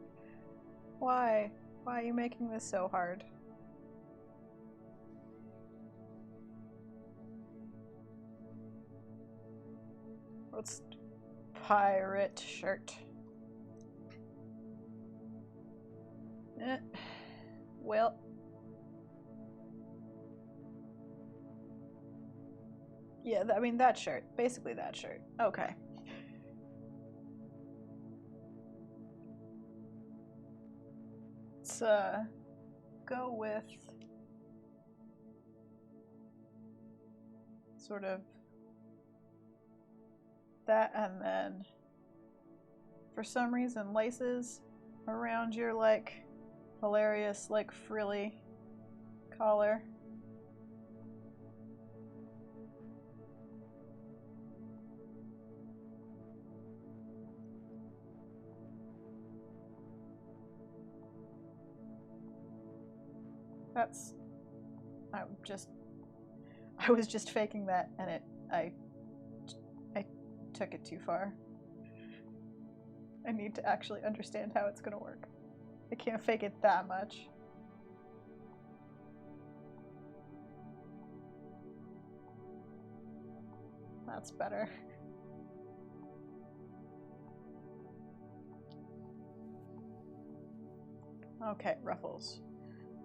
A: Why? Why are you making this so hard? Let's pirate shirt. Well. Yeah, I mean that shirt. Basically that shirt. Okay. Let's go with sort of that, and then for some reason laces around your like hilarious like frilly collar. That's I was just faking that, and I took it too far. I need to actually understand how it's gonna work. I can't fake it that much. That's better. Okay, ruffles.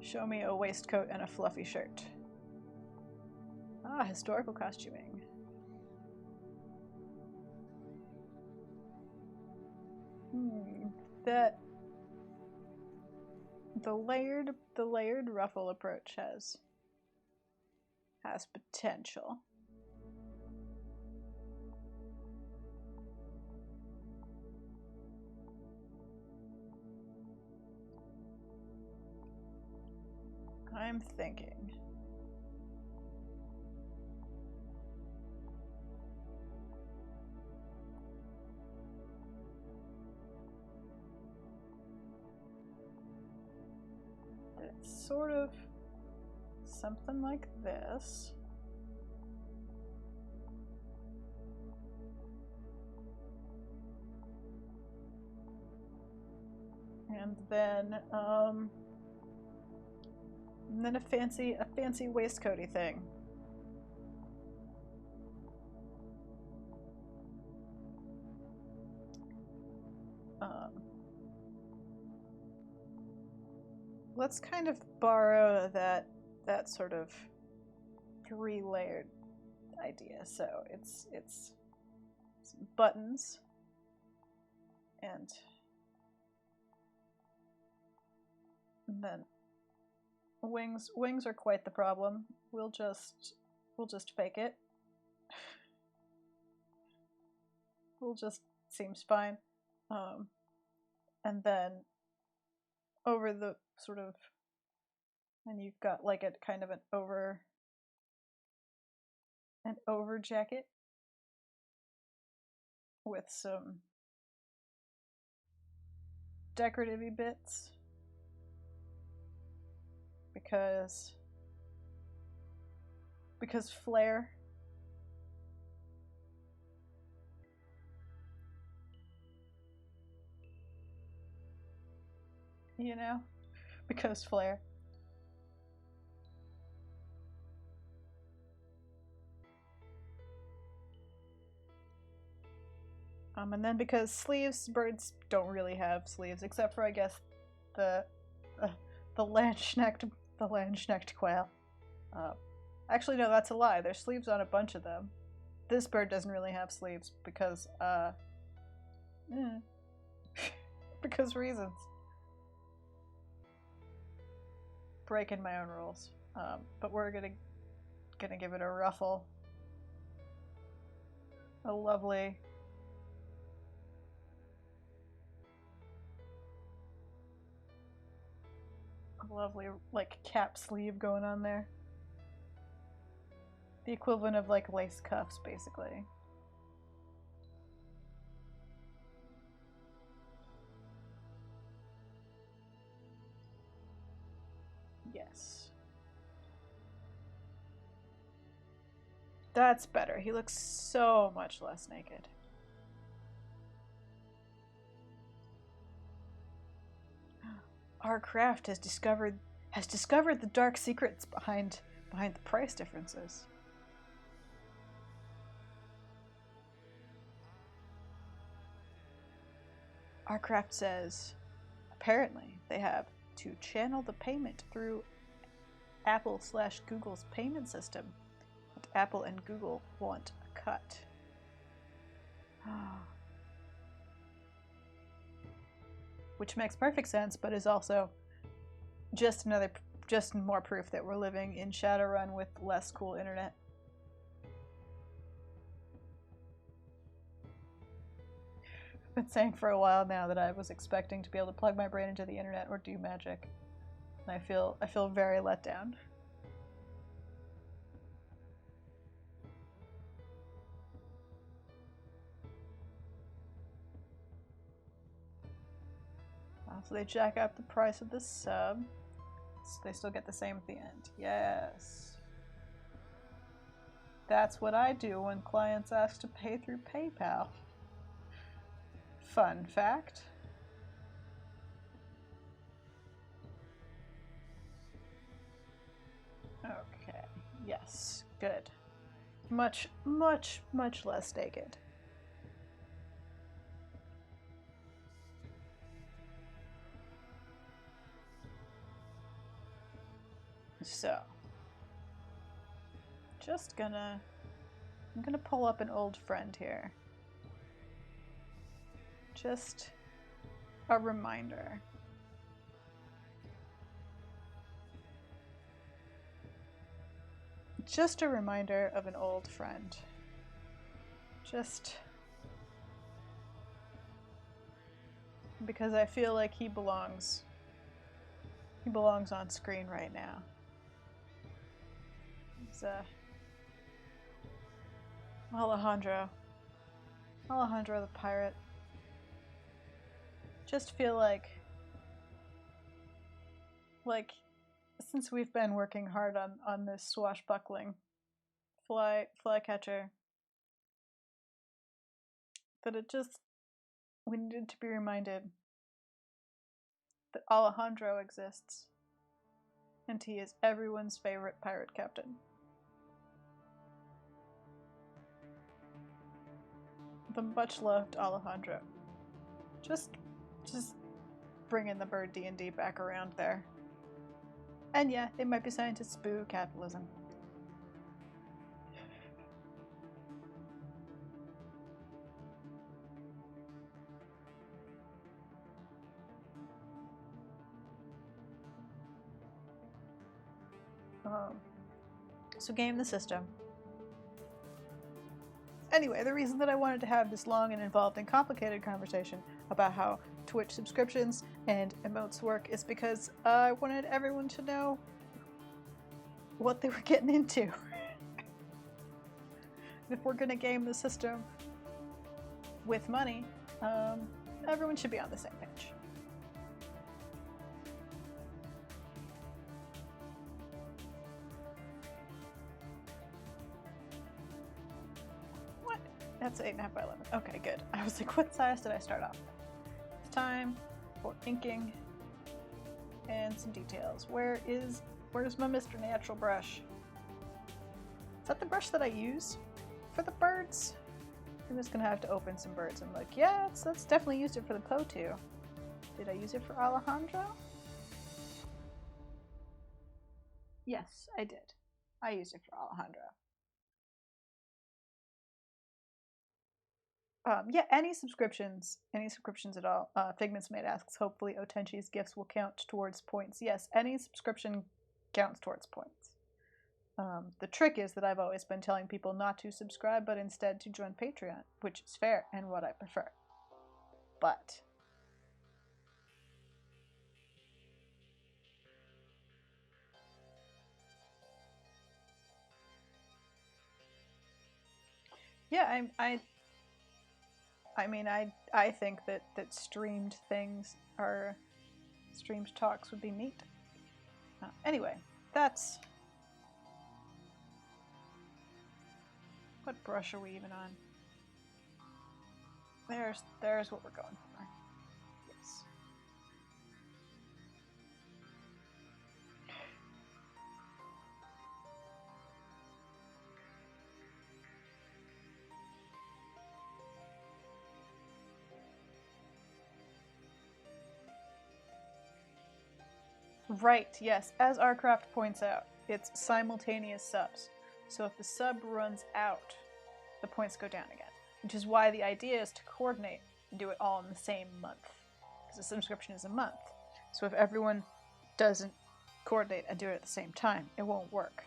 A: Show me a waistcoat and a fluffy shirt. Ah, historical costuming. That the layered ruffle approach has potential. I'm thinking. It's sort of something like this. And then a fancy waistcoaty thing. Let's kind of borrow that sort of 3-layered idea. So it's some buttons and then wings. Wings are quite the problem. We'll just fake it. Seems fine. And then over the sort of, and you've got like a kind of an over jacket with some decorative-y bits because flair. You know? Because flair. And then because sleeves, birds don't really have sleeves, except for I guess the land-schnecked quail. Actually, no, that's a lie. There's sleeves on a bunch of them. This bird doesn't really have sleeves because because reasons. Breaking my own rules. But we're gonna give it a ruffle. A lovely like cap sleeve going on there. The equivalent of like lace cuffs, basically. Yes. That's better. He looks so much less naked. Our craft has discovered the dark secrets behind the price differences. Our craft says, apparently, they have to channel the payment through Apple/Google's payment system. And Apple and Google want a cut. Which makes perfect sense, but is also just more proof that we're living in Shadowrun with less cool internet. I've been saying for a while now that I was expecting to be able to plug my brain into the internet or do magic. And I feel very let down. So they jack up the price of the sub. So they still get the same at the end. Yes. That's what I do when clients ask to pay through PayPal. Fun fact. Okay. Yes. Good. Much, much, much less naked. So, I'm gonna pull up an old friend here. Just a reminder. Just a reminder of an old friend. Just because I feel like he belongs on screen right now. It's Alejandro the pirate. Just feel like since we've been working hard on this swashbuckling flycatcher, that we needed to be reminded that Alejandro exists, and he is everyone's favorite pirate captain. The much-loved Alejandro. Just bringing the bird D&D back around there. And yeah, they might be scientists, boo capitalism. So game the system. Anyway, the reason that I wanted to have this long and involved and complicated conversation about how Twitch subscriptions and emotes work is because I wanted everyone to know what they were getting into. If we're gonna game the system with money, everyone should be on the same page. What? That's 8.5 by 11. Okay, good. I was like, what size did I start off with? It's time for inking and some details. Where's my Mr. Natural brush? Is that the brush that I use for the birds? I'm just gonna have to open some birds. I'm like, yeah, that's definitely used it for the Potu. Did I use it for Alejandro? Yes, I did. I used it for Alejandro. Yeah, any subscriptions at all. Figment's Made asks, hopefully Otenchi's gifts will count towards points. Yes, any subscription counts towards points. The trick is that I've always been telling people not to subscribe, but instead to join Patreon, which is fair and what I prefer. But yeah, I think that streamed talks would be neat. Anyway, that's... What brush are we even on? There's what we're going for. Yes. Right, yes. As Arcraft points out, it's simultaneous subs. So if the sub runs out, the points go down again. Which is why the idea is to coordinate and do it all in the same month. Because the subscription is a month. So if everyone doesn't coordinate and do it at the same time, it won't work.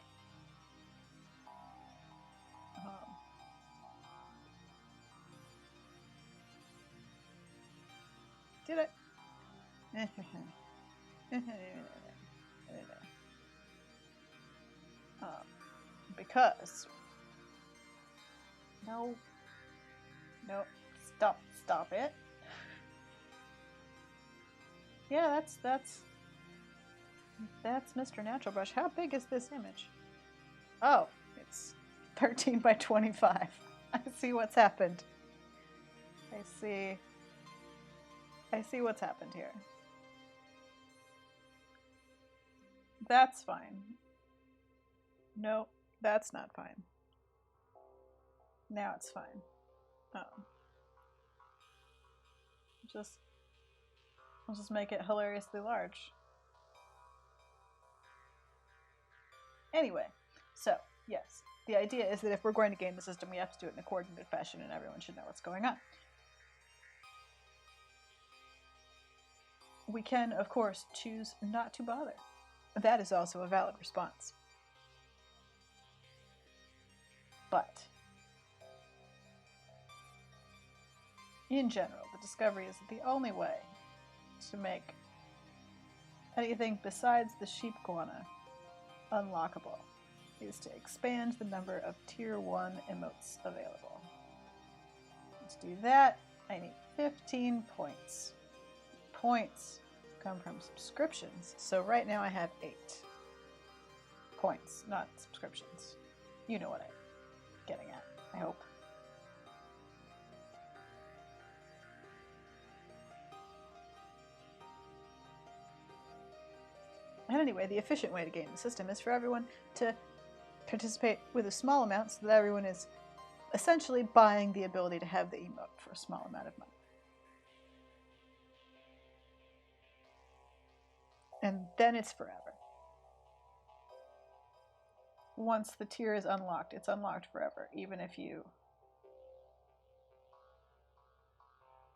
A: Did it? Because... No. Stop it. Yeah, that's Mr. Natural Brush. How big is this image? Oh, it's 13 by 25. I see what's happened. I see what's happened here. That's fine. No, that's not fine. Now it's fine. Oh. I'll just make it hilariously large. Anyway, so, yes. The idea is that if we're going to game the system, we have to do it in a coordinated fashion and everyone should know what's going on. We can, of course, choose not to bother. That is also a valid response. But, in general, the discovery is that the only way to make anything besides the sheep guana unlockable is to expand the number of tier 1 emotes available. To do that, I need 15 points. Points come from subscriptions, so right now I have 8 points, not subscriptions. You know what I'm getting at, I hope. And anyway, the efficient way to game the system is for everyone to participate with a small amount so that everyone is essentially buying the ability to have the emote for a small amount of money. And then it's forever. Once the tier is unlocked, it's unlocked forever, even if you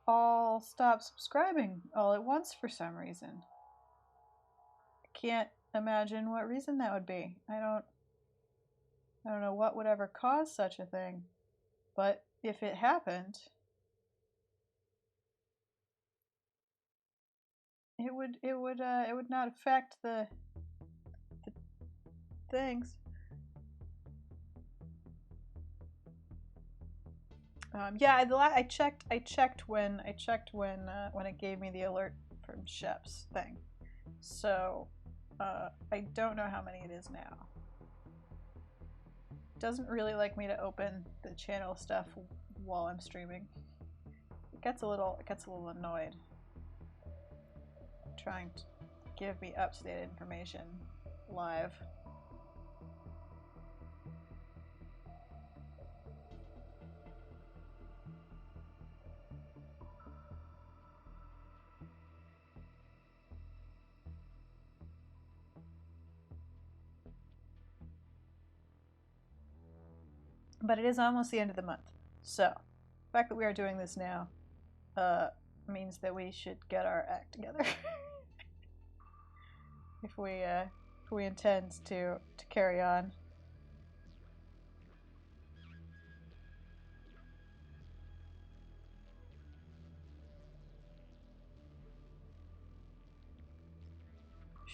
A: all stop subscribing all at once for some reason. Can't imagine what reason that would be. I don't know what would ever cause such a thing, but if it happened, it would not affect the things. Yeah, I checked when it gave me the alert from Shep's thing, so. I don't know how many it is now. It doesn't really like me to open the channel stuff while I'm streaming. It gets a little annoyed trying to give me up-to-date information live. But it is almost the end of the month, so the fact that we are doing this now means that we should get our act together if we intend to carry on.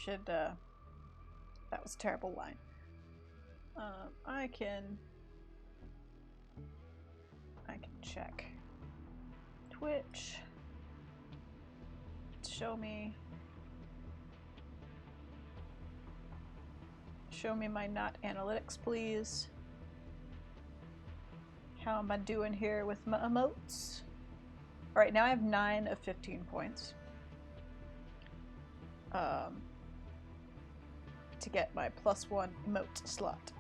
A: That was a terrible line. I can check Twitch. Show me Show me my not analytics, please. How am I doing here with my emotes? Alright, now I have 9 of 15 points. To get my +1 emote slot.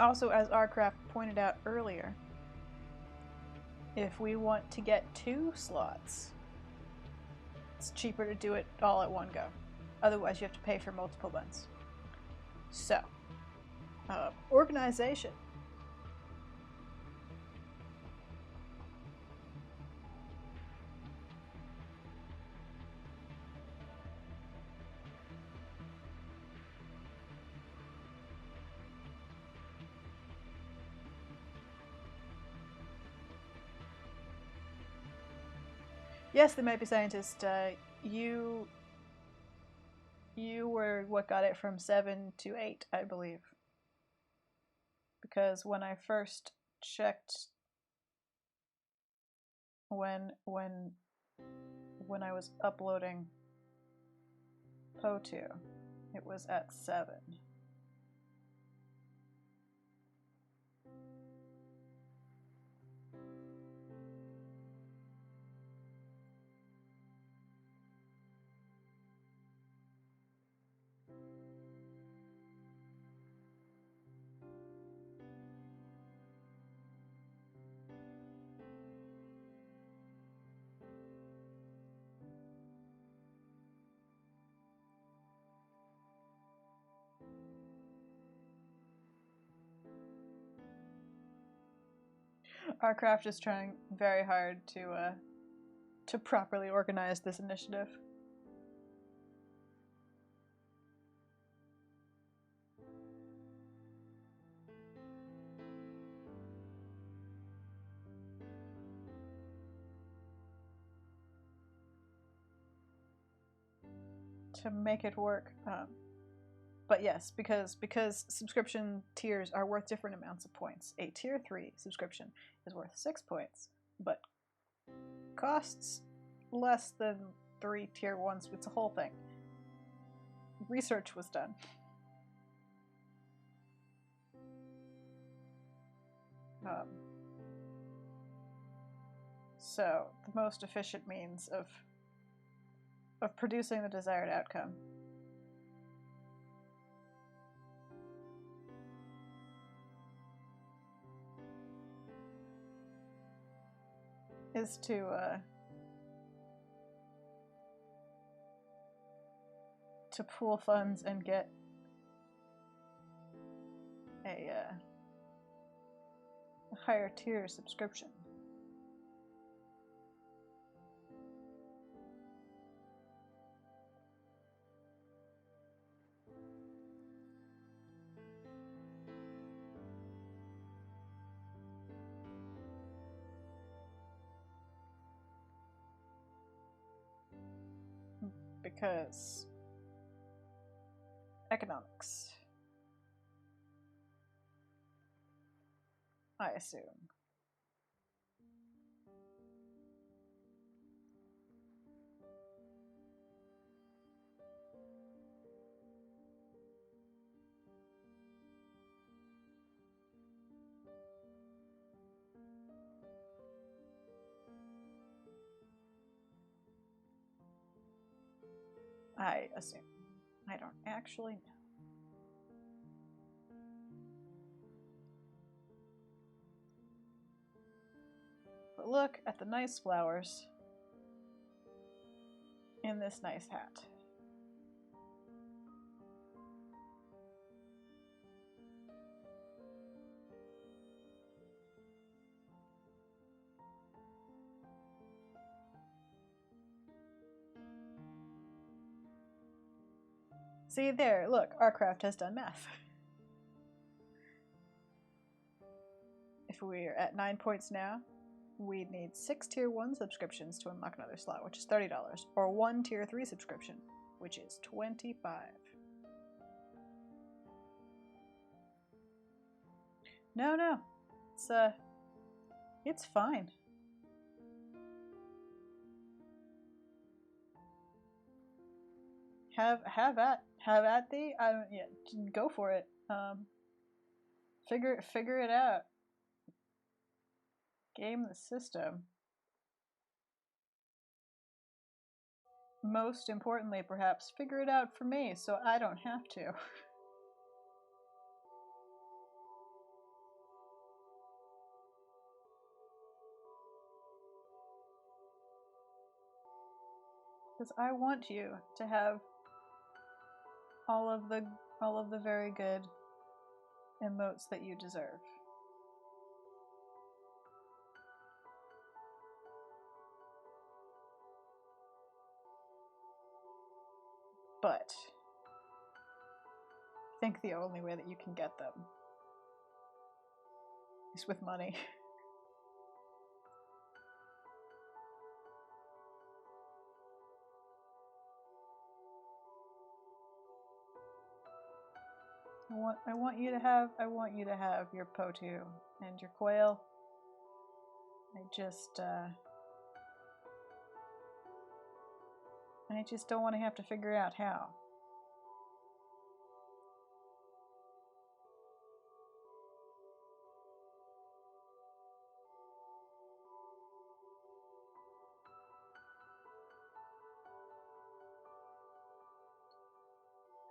A: Also, as Arcraft pointed out earlier, if we want to get 2 slots, it's cheaper to do it all at one go. Otherwise, you have to pay for multiple months. So, organization. Yes, the Maybe Scientist, you were what got it from 7 to 8, I believe. Because when I first checked, when I was uploading PO2, it was at 7. Arcraft is trying very hard to properly organize this initiative. To make it work. But yes, because subscription tiers are worth different amounts of points. A tier 3 subscription is worth 6 points, but costs less than 3 tier 1s. It's a whole thing. Research was done. So the most efficient means of producing the desired outcome is to pool funds and get a higher tier subscription. Because economics, I assume. I assume. I don't actually know. But look at the nice flowers in this nice hat. See there, look, Arcraft has done math. If we're at 9 points now, we need 6 tier 1 subscriptions to unlock another slot, which is $30, or 1 tier 3 subscription, which is $25. No, it's fine. Have at thee. Yeah, go for it. Figure it out. Game the system. Most importantly, perhaps, figure it out for me so I don't have to. Because I want you to have all of the very good emotes that you deserve. But I think the only way that you can get them is with money. I want you to have your Potu and your quail. I just don't want to have to figure out how.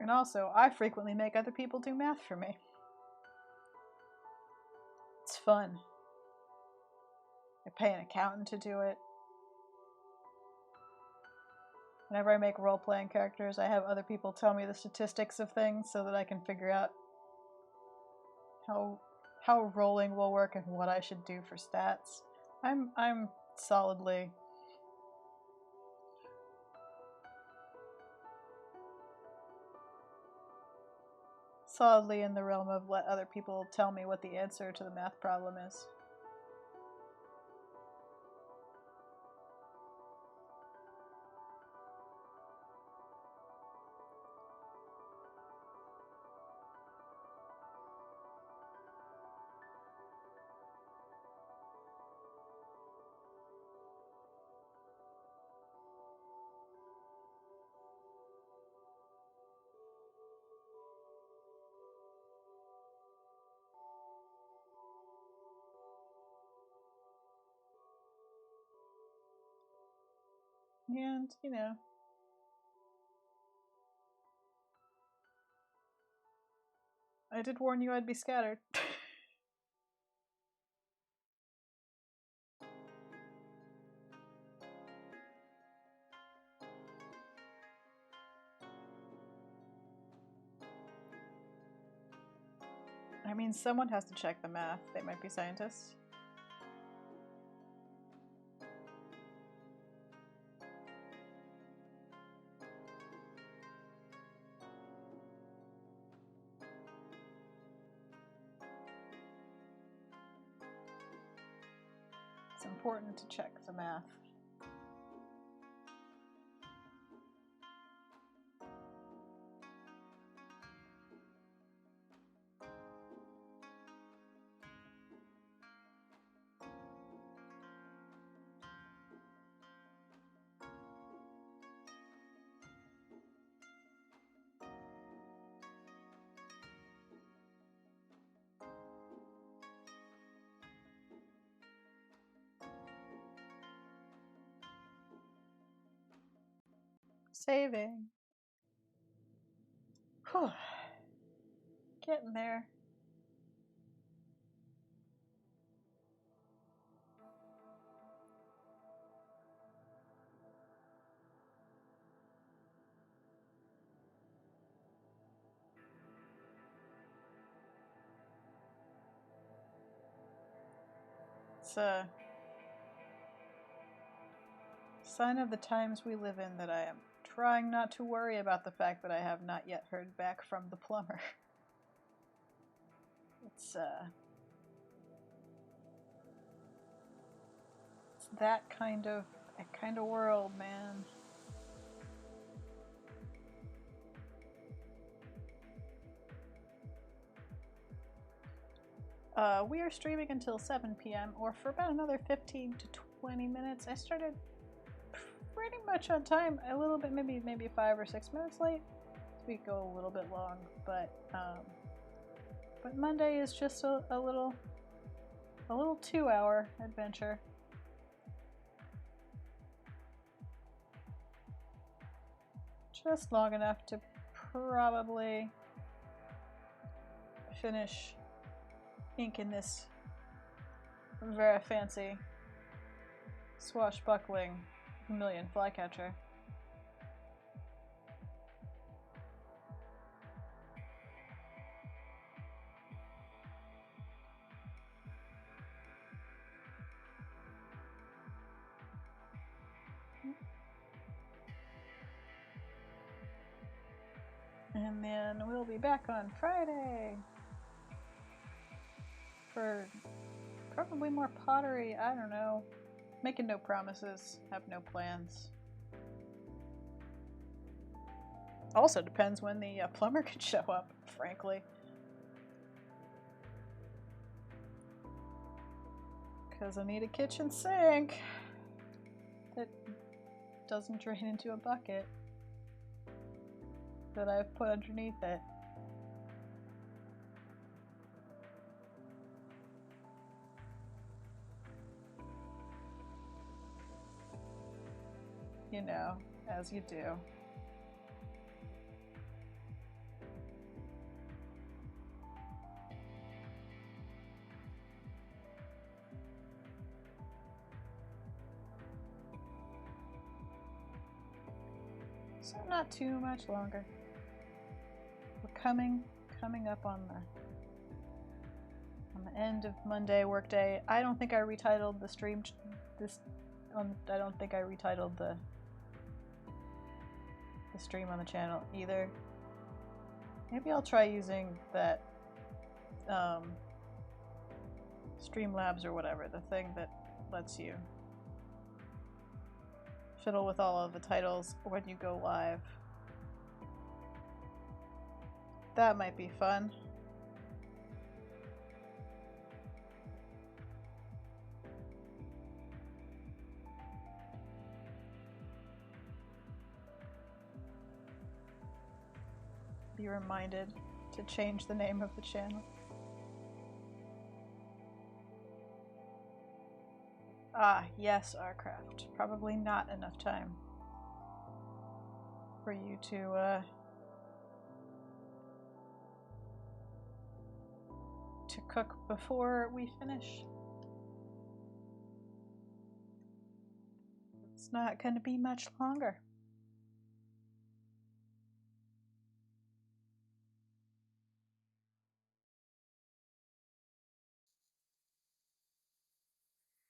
A: And also, I frequently make other people do math for me. It's fun. I pay an accountant to do it. Whenever I make role-playing characters, I have other people tell me the statistics of things so that I can figure out how rolling will work and what I should do for stats. I'm solidly in the realm of let other people tell me what the answer to the math problem is. And, you know, I did warn you I'd be scattered. I mean, someone has to check the math. They might be scientists. It's important to check the math. Saving. Whew. Getting there. It's a sign of the times we live in that I am trying not to worry about the fact that I have not yet heard back from the plumber. It's that kind of world, man. We are streaming until 7 p.m. or for about another 15 to 20 minutes. I started pretty much on time. A little bit, maybe 5 or 6 minutes late. We go a little bit long, but Monday is just a little 2-hour adventure. Just long enough to probably finish inking this very fancy swashbuckling vermilion flycatcher. And then we'll be back on Friday for probably more pottery. I don't know. Making no promises, have no plans. Also depends when the plumber can show up, frankly. Because I need a kitchen sink that doesn't drain into a bucket that I've put underneath it. You know, as you do. So not too much longer. We're coming up on the end of Monday Workday. I don't think I retitled the stream I don't think I retitled the stream on the channel either. Maybe I'll try using that Streamlabs or whatever, the thing that lets you fiddle with all of the titles when you go live. That might be fun. Be reminded to change the name of the channel. Ah, yes, Arcraft. Probably not enough time for you to cook before we finish. It's not going to be much longer.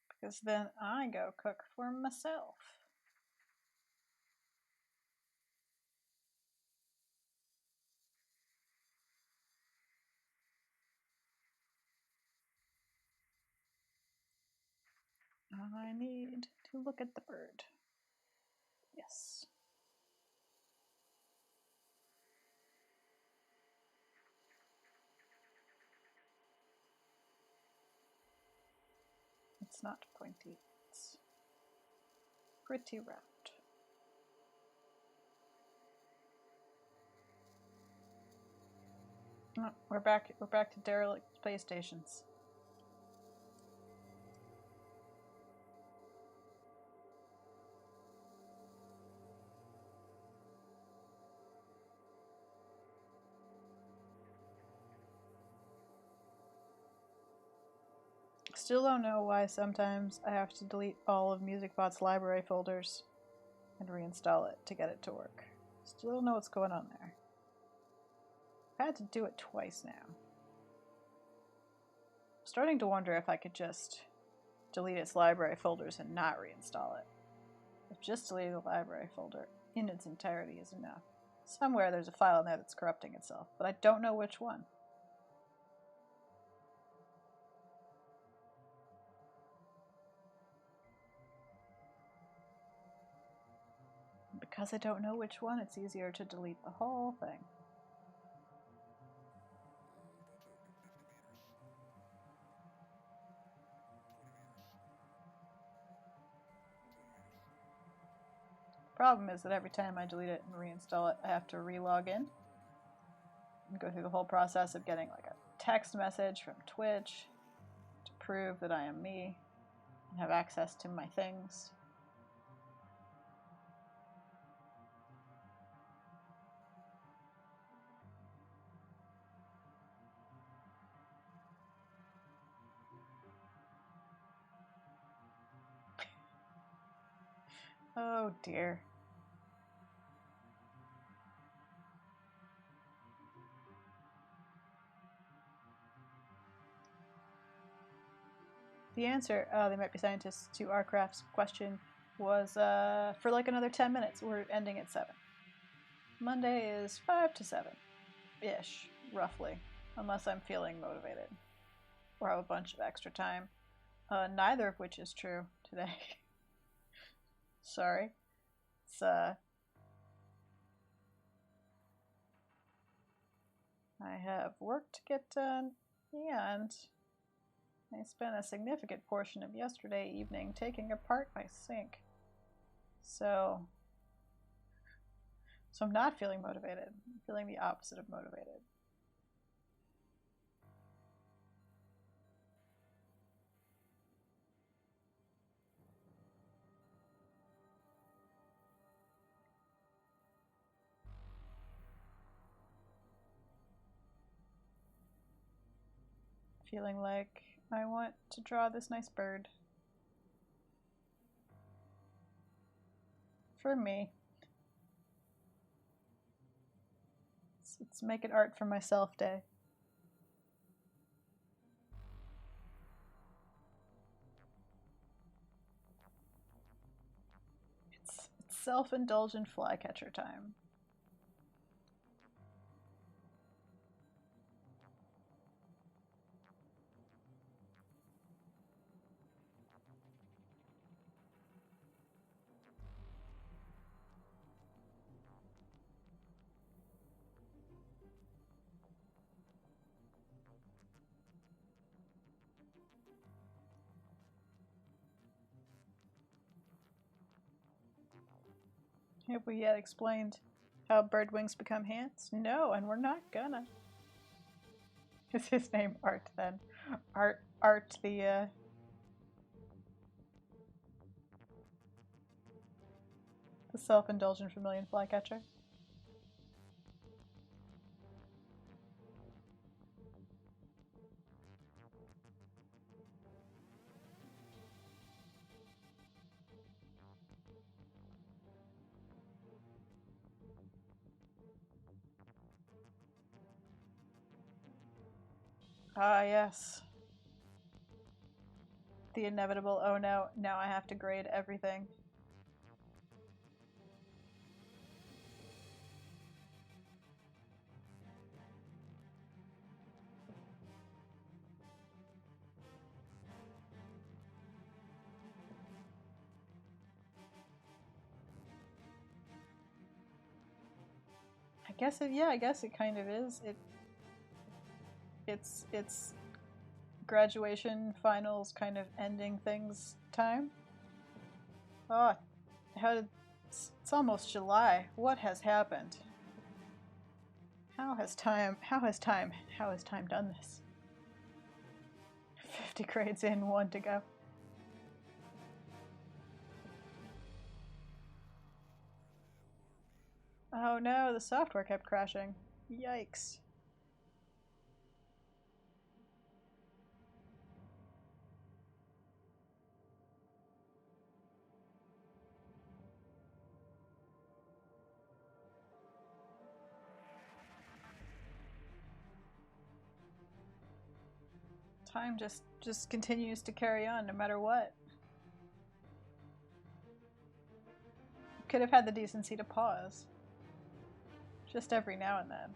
A: Because then I go cook for myself. I need to look at the bird. Yes. It's not pointy, it's pretty round. Oh, we're back to derelict space stations. Still don't know why sometimes I have to delete all of MusicBot's library folders and reinstall it to get it to work. Still don't know what's going on there. I've had to do it twice now. I'm starting to wonder if I could just delete its library folders and not reinstall it. If just deleting the library folder in its entirety is enough. Somewhere there's a file in there that's corrupting itself, but I don't know which one. Because I don't know which one, it's easier to delete the whole thing. Problem is that every time I delete it and reinstall it, I have to re-log in and go through the whole process of getting like a text message from Twitch to prove that I am me and have access to my things. Oh dear. The answer, they might be scientists, to Arcraft's question was for like another 10 minutes. We're ending at 7. Monday is 5 to 7-ish, roughly, unless I'm feeling motivated or have a bunch of extra time. Neither of which is true today. Sorry. It's, I have work to get done, and I spent a significant portion of yesterday evening taking apart my sink. So I'm not feeling motivated. I'm feeling the opposite of motivated. Feeling like I want to draw this nice bird. For me. It's Make It Art for Myself Day. It's self-indulgent flycatcher time. Have we yet explained how bird wings become hands? No, and we're not gonna. Is his name Art then? Art the self-indulgent vermilion flycatcher? Ah, yes. The inevitable, oh no, now I have to grade everything. I guess it kind of is. It's graduation, finals, kind of ending things time. Oh, it's almost July. What has happened? How has time done this? 50 grades in, 1 to go. Oh no, the software kept crashing. Yikes. Time just continues to carry on no matter what. Could have had the decency to pause. Just every now and then.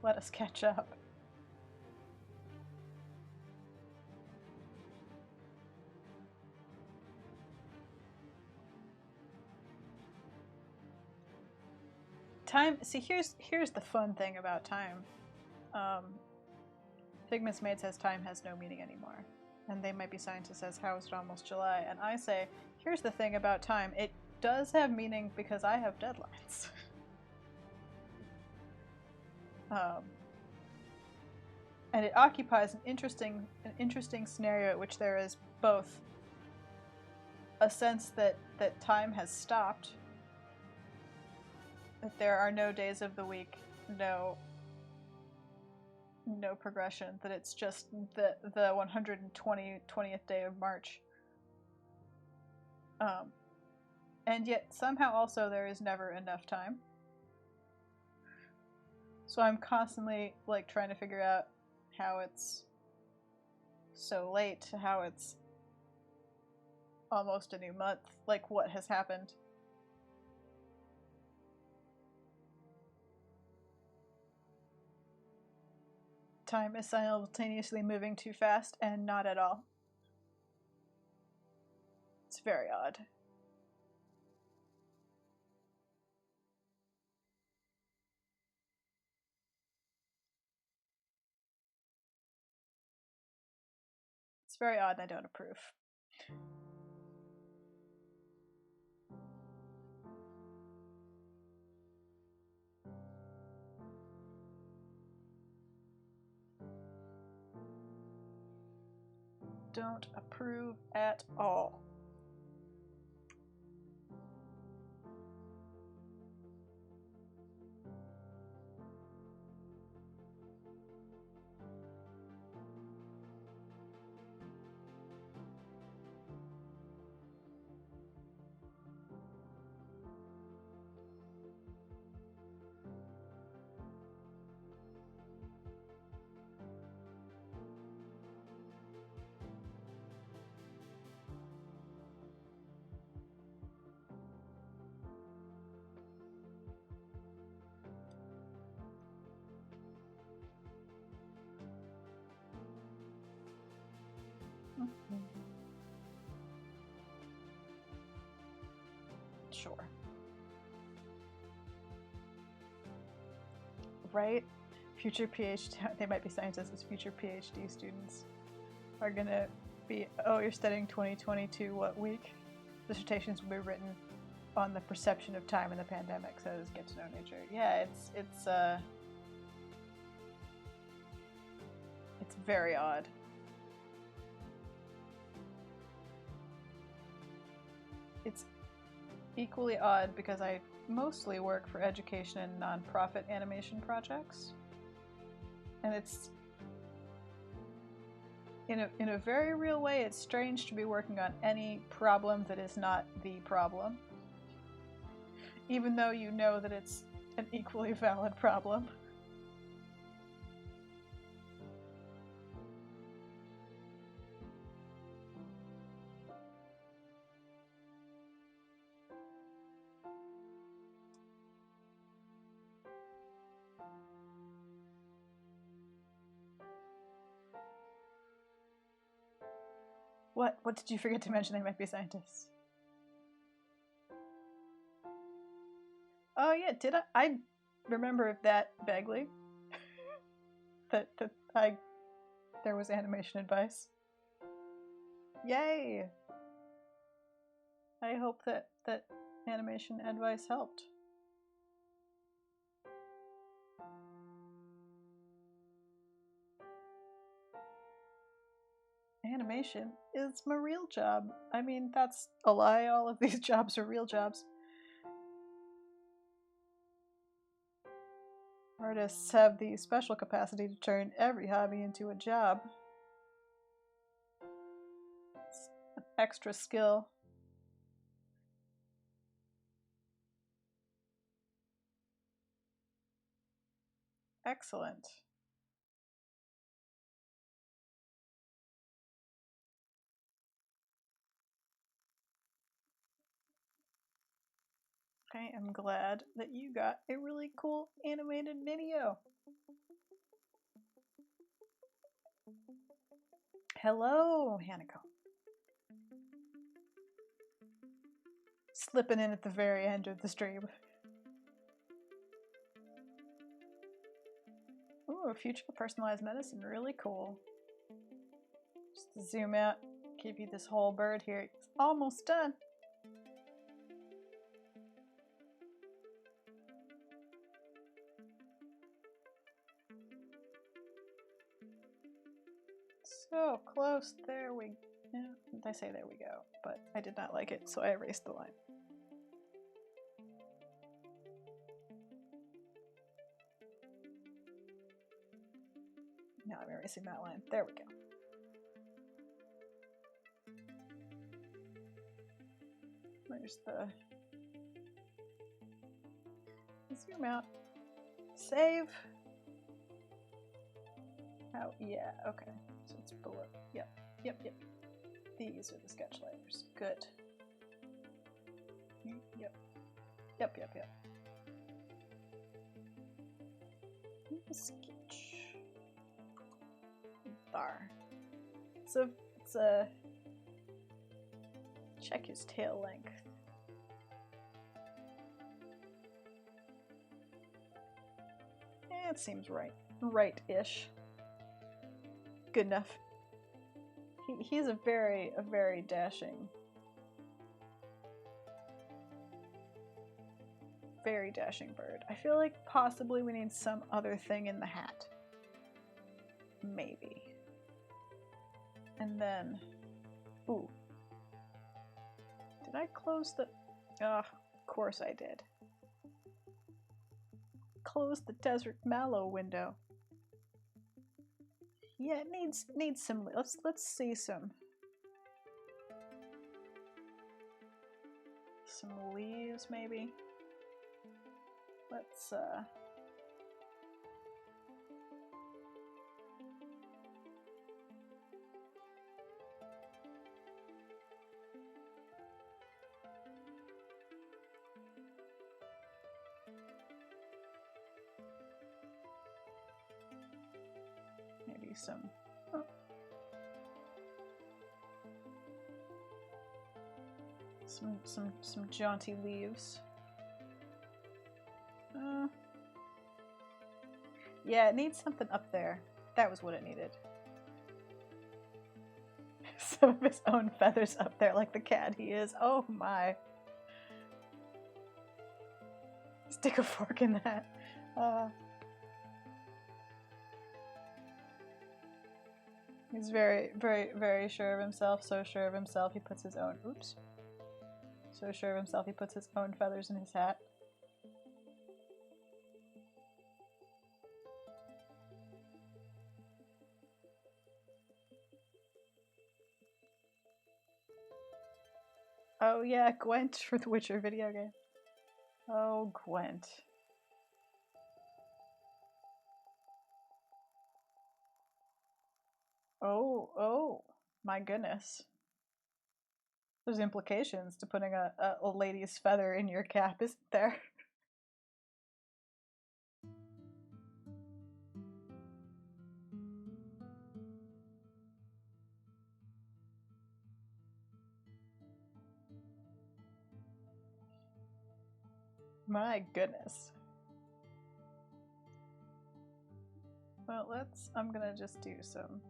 A: Let us catch up. Time, see, here's the fun thing about time. Figment's Maid says time has no meaning anymore. And They Might Be Scientists says, how is it almost July? And I say, here's the thing about time. It does have meaning because I have deadlines. And it occupies an interesting scenario at which there is both a sense that time has stopped, that there are no days of the week, no progression, that it's just the 120th day of March. And yet somehow also there is never enough time. So I'm constantly like trying to figure out how it's so late, how it's almost a new month, like what has happened. Time is simultaneously moving too fast and not at all. It's very odd. It's very odd and I don't approve. Don't approve at all. Sure. Right? Future PhD, They Might Be Scientists, future PhD students are gonna be, oh, you're studying 2022, what week? Dissertations will be written on the perception of time in the pandemic, says Get to Know Nature. Yeah, it's very odd. It's equally odd because I mostly work for education and nonprofit animation projects. And it's, in a very real way, it's strange to be working on any problem that is not the problem. Even though you know that it's an equally valid problem. What did you forget to mention? They might be scientists. Oh yeah, did I remember that vaguely. that there was animation advice. Yay! I hope that animation advice helped. Animation is my real job. I mean, that's a lie. All of these jobs are real jobs. Artists have the special capacity to turn every hobby into a job. It's an extra skill. Excellent. I am glad that you got a really cool animated video. Hello, Hanako. Slipping in at the very end of the stream. Ooh, future personalized medicine, really cool. Just Zoom out, give you this whole bird here. It's almost done. So close, there we go. I say there we go, but I did not like it, so I erased the line. Now I'm erasing that line. There we go. Where's the zoom out? Save. Oh, yeah, okay. So it's below. Yep. These are the sketch layers. Good. Yep. Sketch. Bar. So it's a check his tail length. It seems right-ish. Good enough. He's a very dashing, bird. I feel like possibly we need some other thing in the hat. Maybe. And then, ooh. Did I close the, of course I did. Close the desert mallow window. Yeah, it needs some. Let's see some leaves maybe. Let's maybe some some jaunty leaves. Yeah, it needs something up there. That was what it needed. Some of his own feathers up there like the cat he is. Oh my. Stick a fork in that. He's very sure of himself. So sure of himself he puts his own, oops. So sure of himself he puts his own feathers in his hat. Oh yeah, Gwent for the Witcher video game. Oh, Gwent. Oh, my goodness. There's implications to putting a lady's feather in your cap, isn't there? My goodness. Well, I'm gonna just do some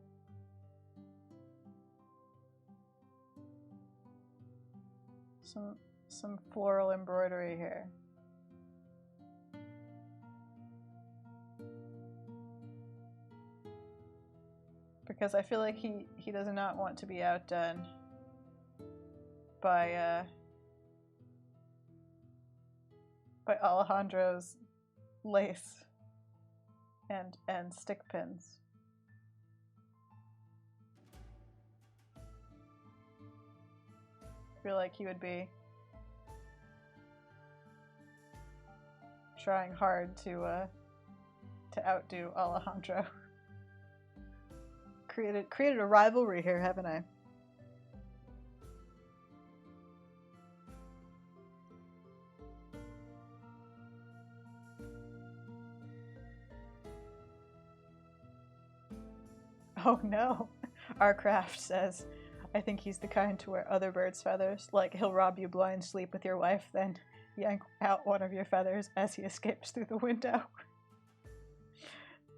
A: floral embroidery here. Because I feel like he does not want to be outdone by Alejandro's lace and stick pins. I feel like he would be trying hard to outdo Alejandro. Created a rivalry here, haven't I? Oh no. Our craft says, I think he's the kind to wear other birds' feathers. Like he'll rob you blind sleep with your wife, then yank out one of your feathers as he escapes through the window.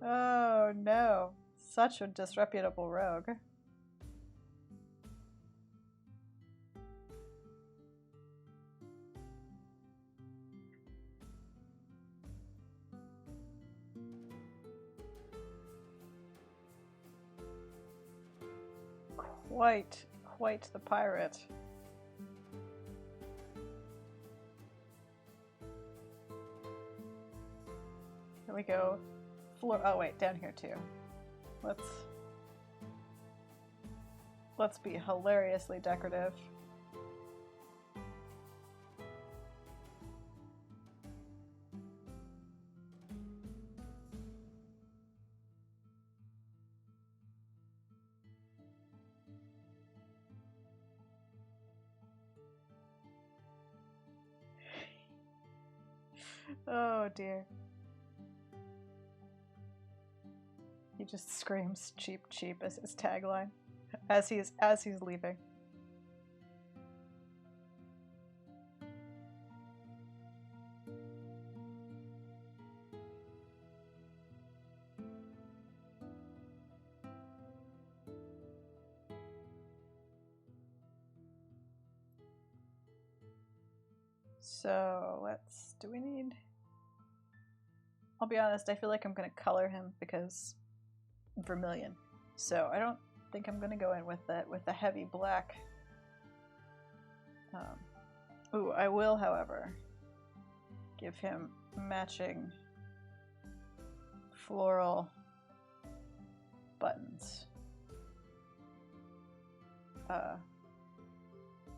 A: Oh no. Such a disreputable rogue. quite the pirate. Here we go. Oh wait, down here too. Let's be hilariously decorative. Oh dear. He just screams cheap cheap as his tagline as he's leaving. So do we need... I'll be honest, I feel like I'm gonna color him because vermilion. So I don't think I'm gonna go in with the heavy black. Ooh, I will, however, give him matching floral buttons.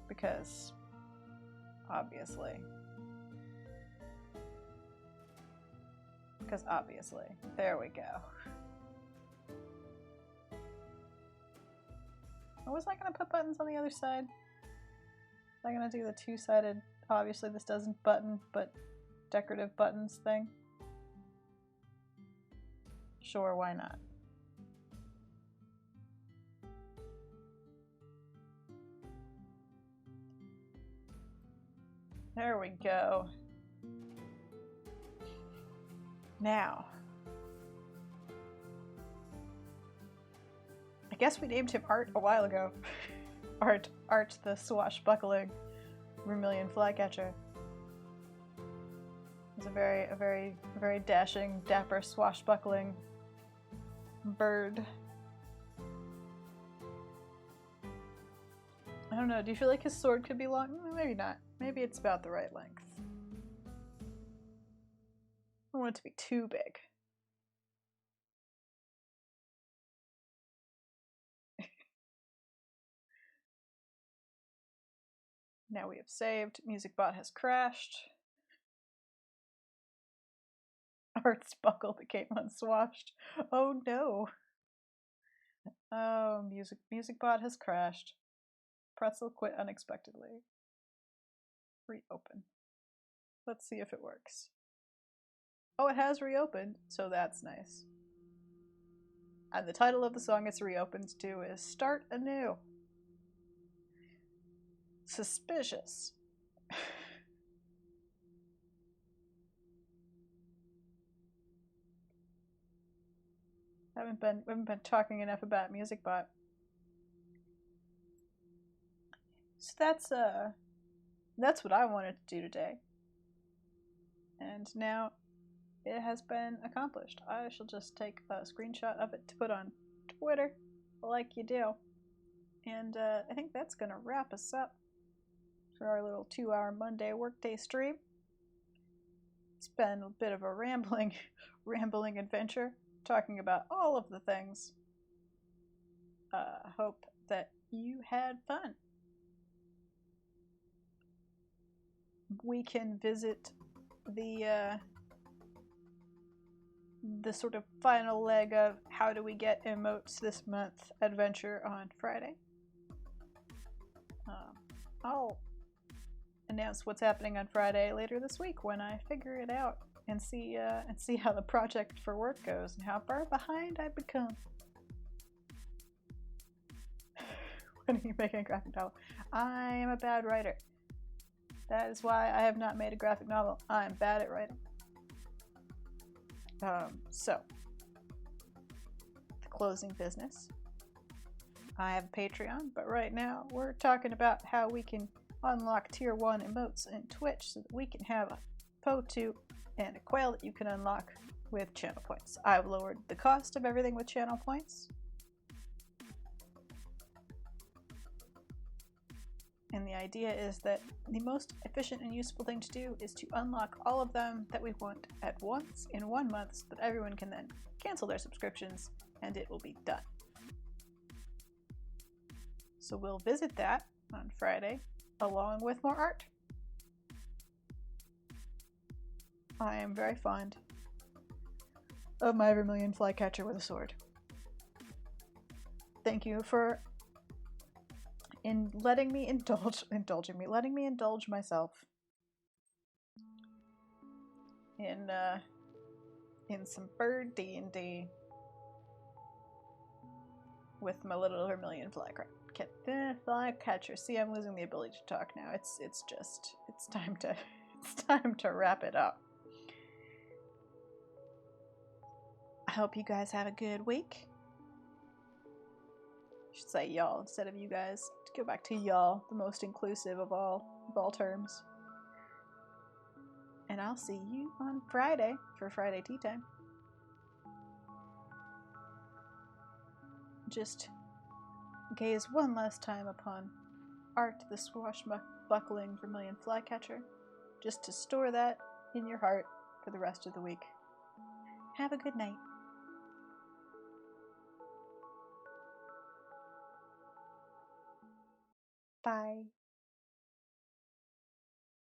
A: Because obviously. There we go. Or was I going to put buttons on the other side? Was I going to do the two-sided, obviously this doesn't button, but decorative buttons thing? Sure, why not? There we go. Now, I guess we named him Art a while ago. Art the swashbuckling vermilion flycatcher. He's a very dashing, dapper, swashbuckling bird. I don't know, do you feel like his sword could be long? Maybe not. Maybe it's about the right length. I don't want it to be too big. Now we have saved. MusicBot has crashed. Art's buckle became unswashed. Oh no. Oh, MusicBot has crashed. Pretzel quit unexpectedly. Reopen. Let's see if it works. Oh, it has reopened, so that's nice. And the title of the song it's reopened to is Start Anew. Suspicious. haven't been talking enough about MusicBot. So that's what I wanted to do today. And now it has been accomplished. I shall just take a screenshot of it to put on Twitter, like you do. And I think that's going to wrap us up for our little 2-hour Monday Workday stream. It's been a bit of a rambling adventure, talking about all of the things. Hope that you had fun. We can visit the sort of final leg of how do we get emotes this month adventure on Friday. I'll announce what's happening on Friday later this week when I figure it out and see how the project for work goes and how far behind I've become. When are you making a graphic novel? I am a bad writer. That is why I have not made a graphic novel. I'm bad at writing. So, the closing business. I have a Patreon, but right now we're talking about how we can unlock tier 1 emotes in Twitch so that we can have a Po2 and a quail that you can unlock with channel points. I've lowered the cost of everything with channel points. And the idea is that the most efficient and useful thing to do is to unlock all of them that we want at once in 1 month so that everyone can then cancel their subscriptions and it will be done. So we'll visit that on Friday along with more art. I am very fond of my vermilion flycatcher with a sword. Thank you for letting me indulge myself in some bird D&D with my little vermilion flycatcher. See, I'm losing the ability to talk now. It's time to wrap it up. I hope you guys have a good week. I should say y'all instead of you guys. To go back to y'all, the most inclusive of all terms. And I'll see you on Friday for Friday tea time. Just gaze one last time upon Art the swashbuckling vermilion flycatcher, just to store that in your heart for the rest of the week. Have a good night. Bye.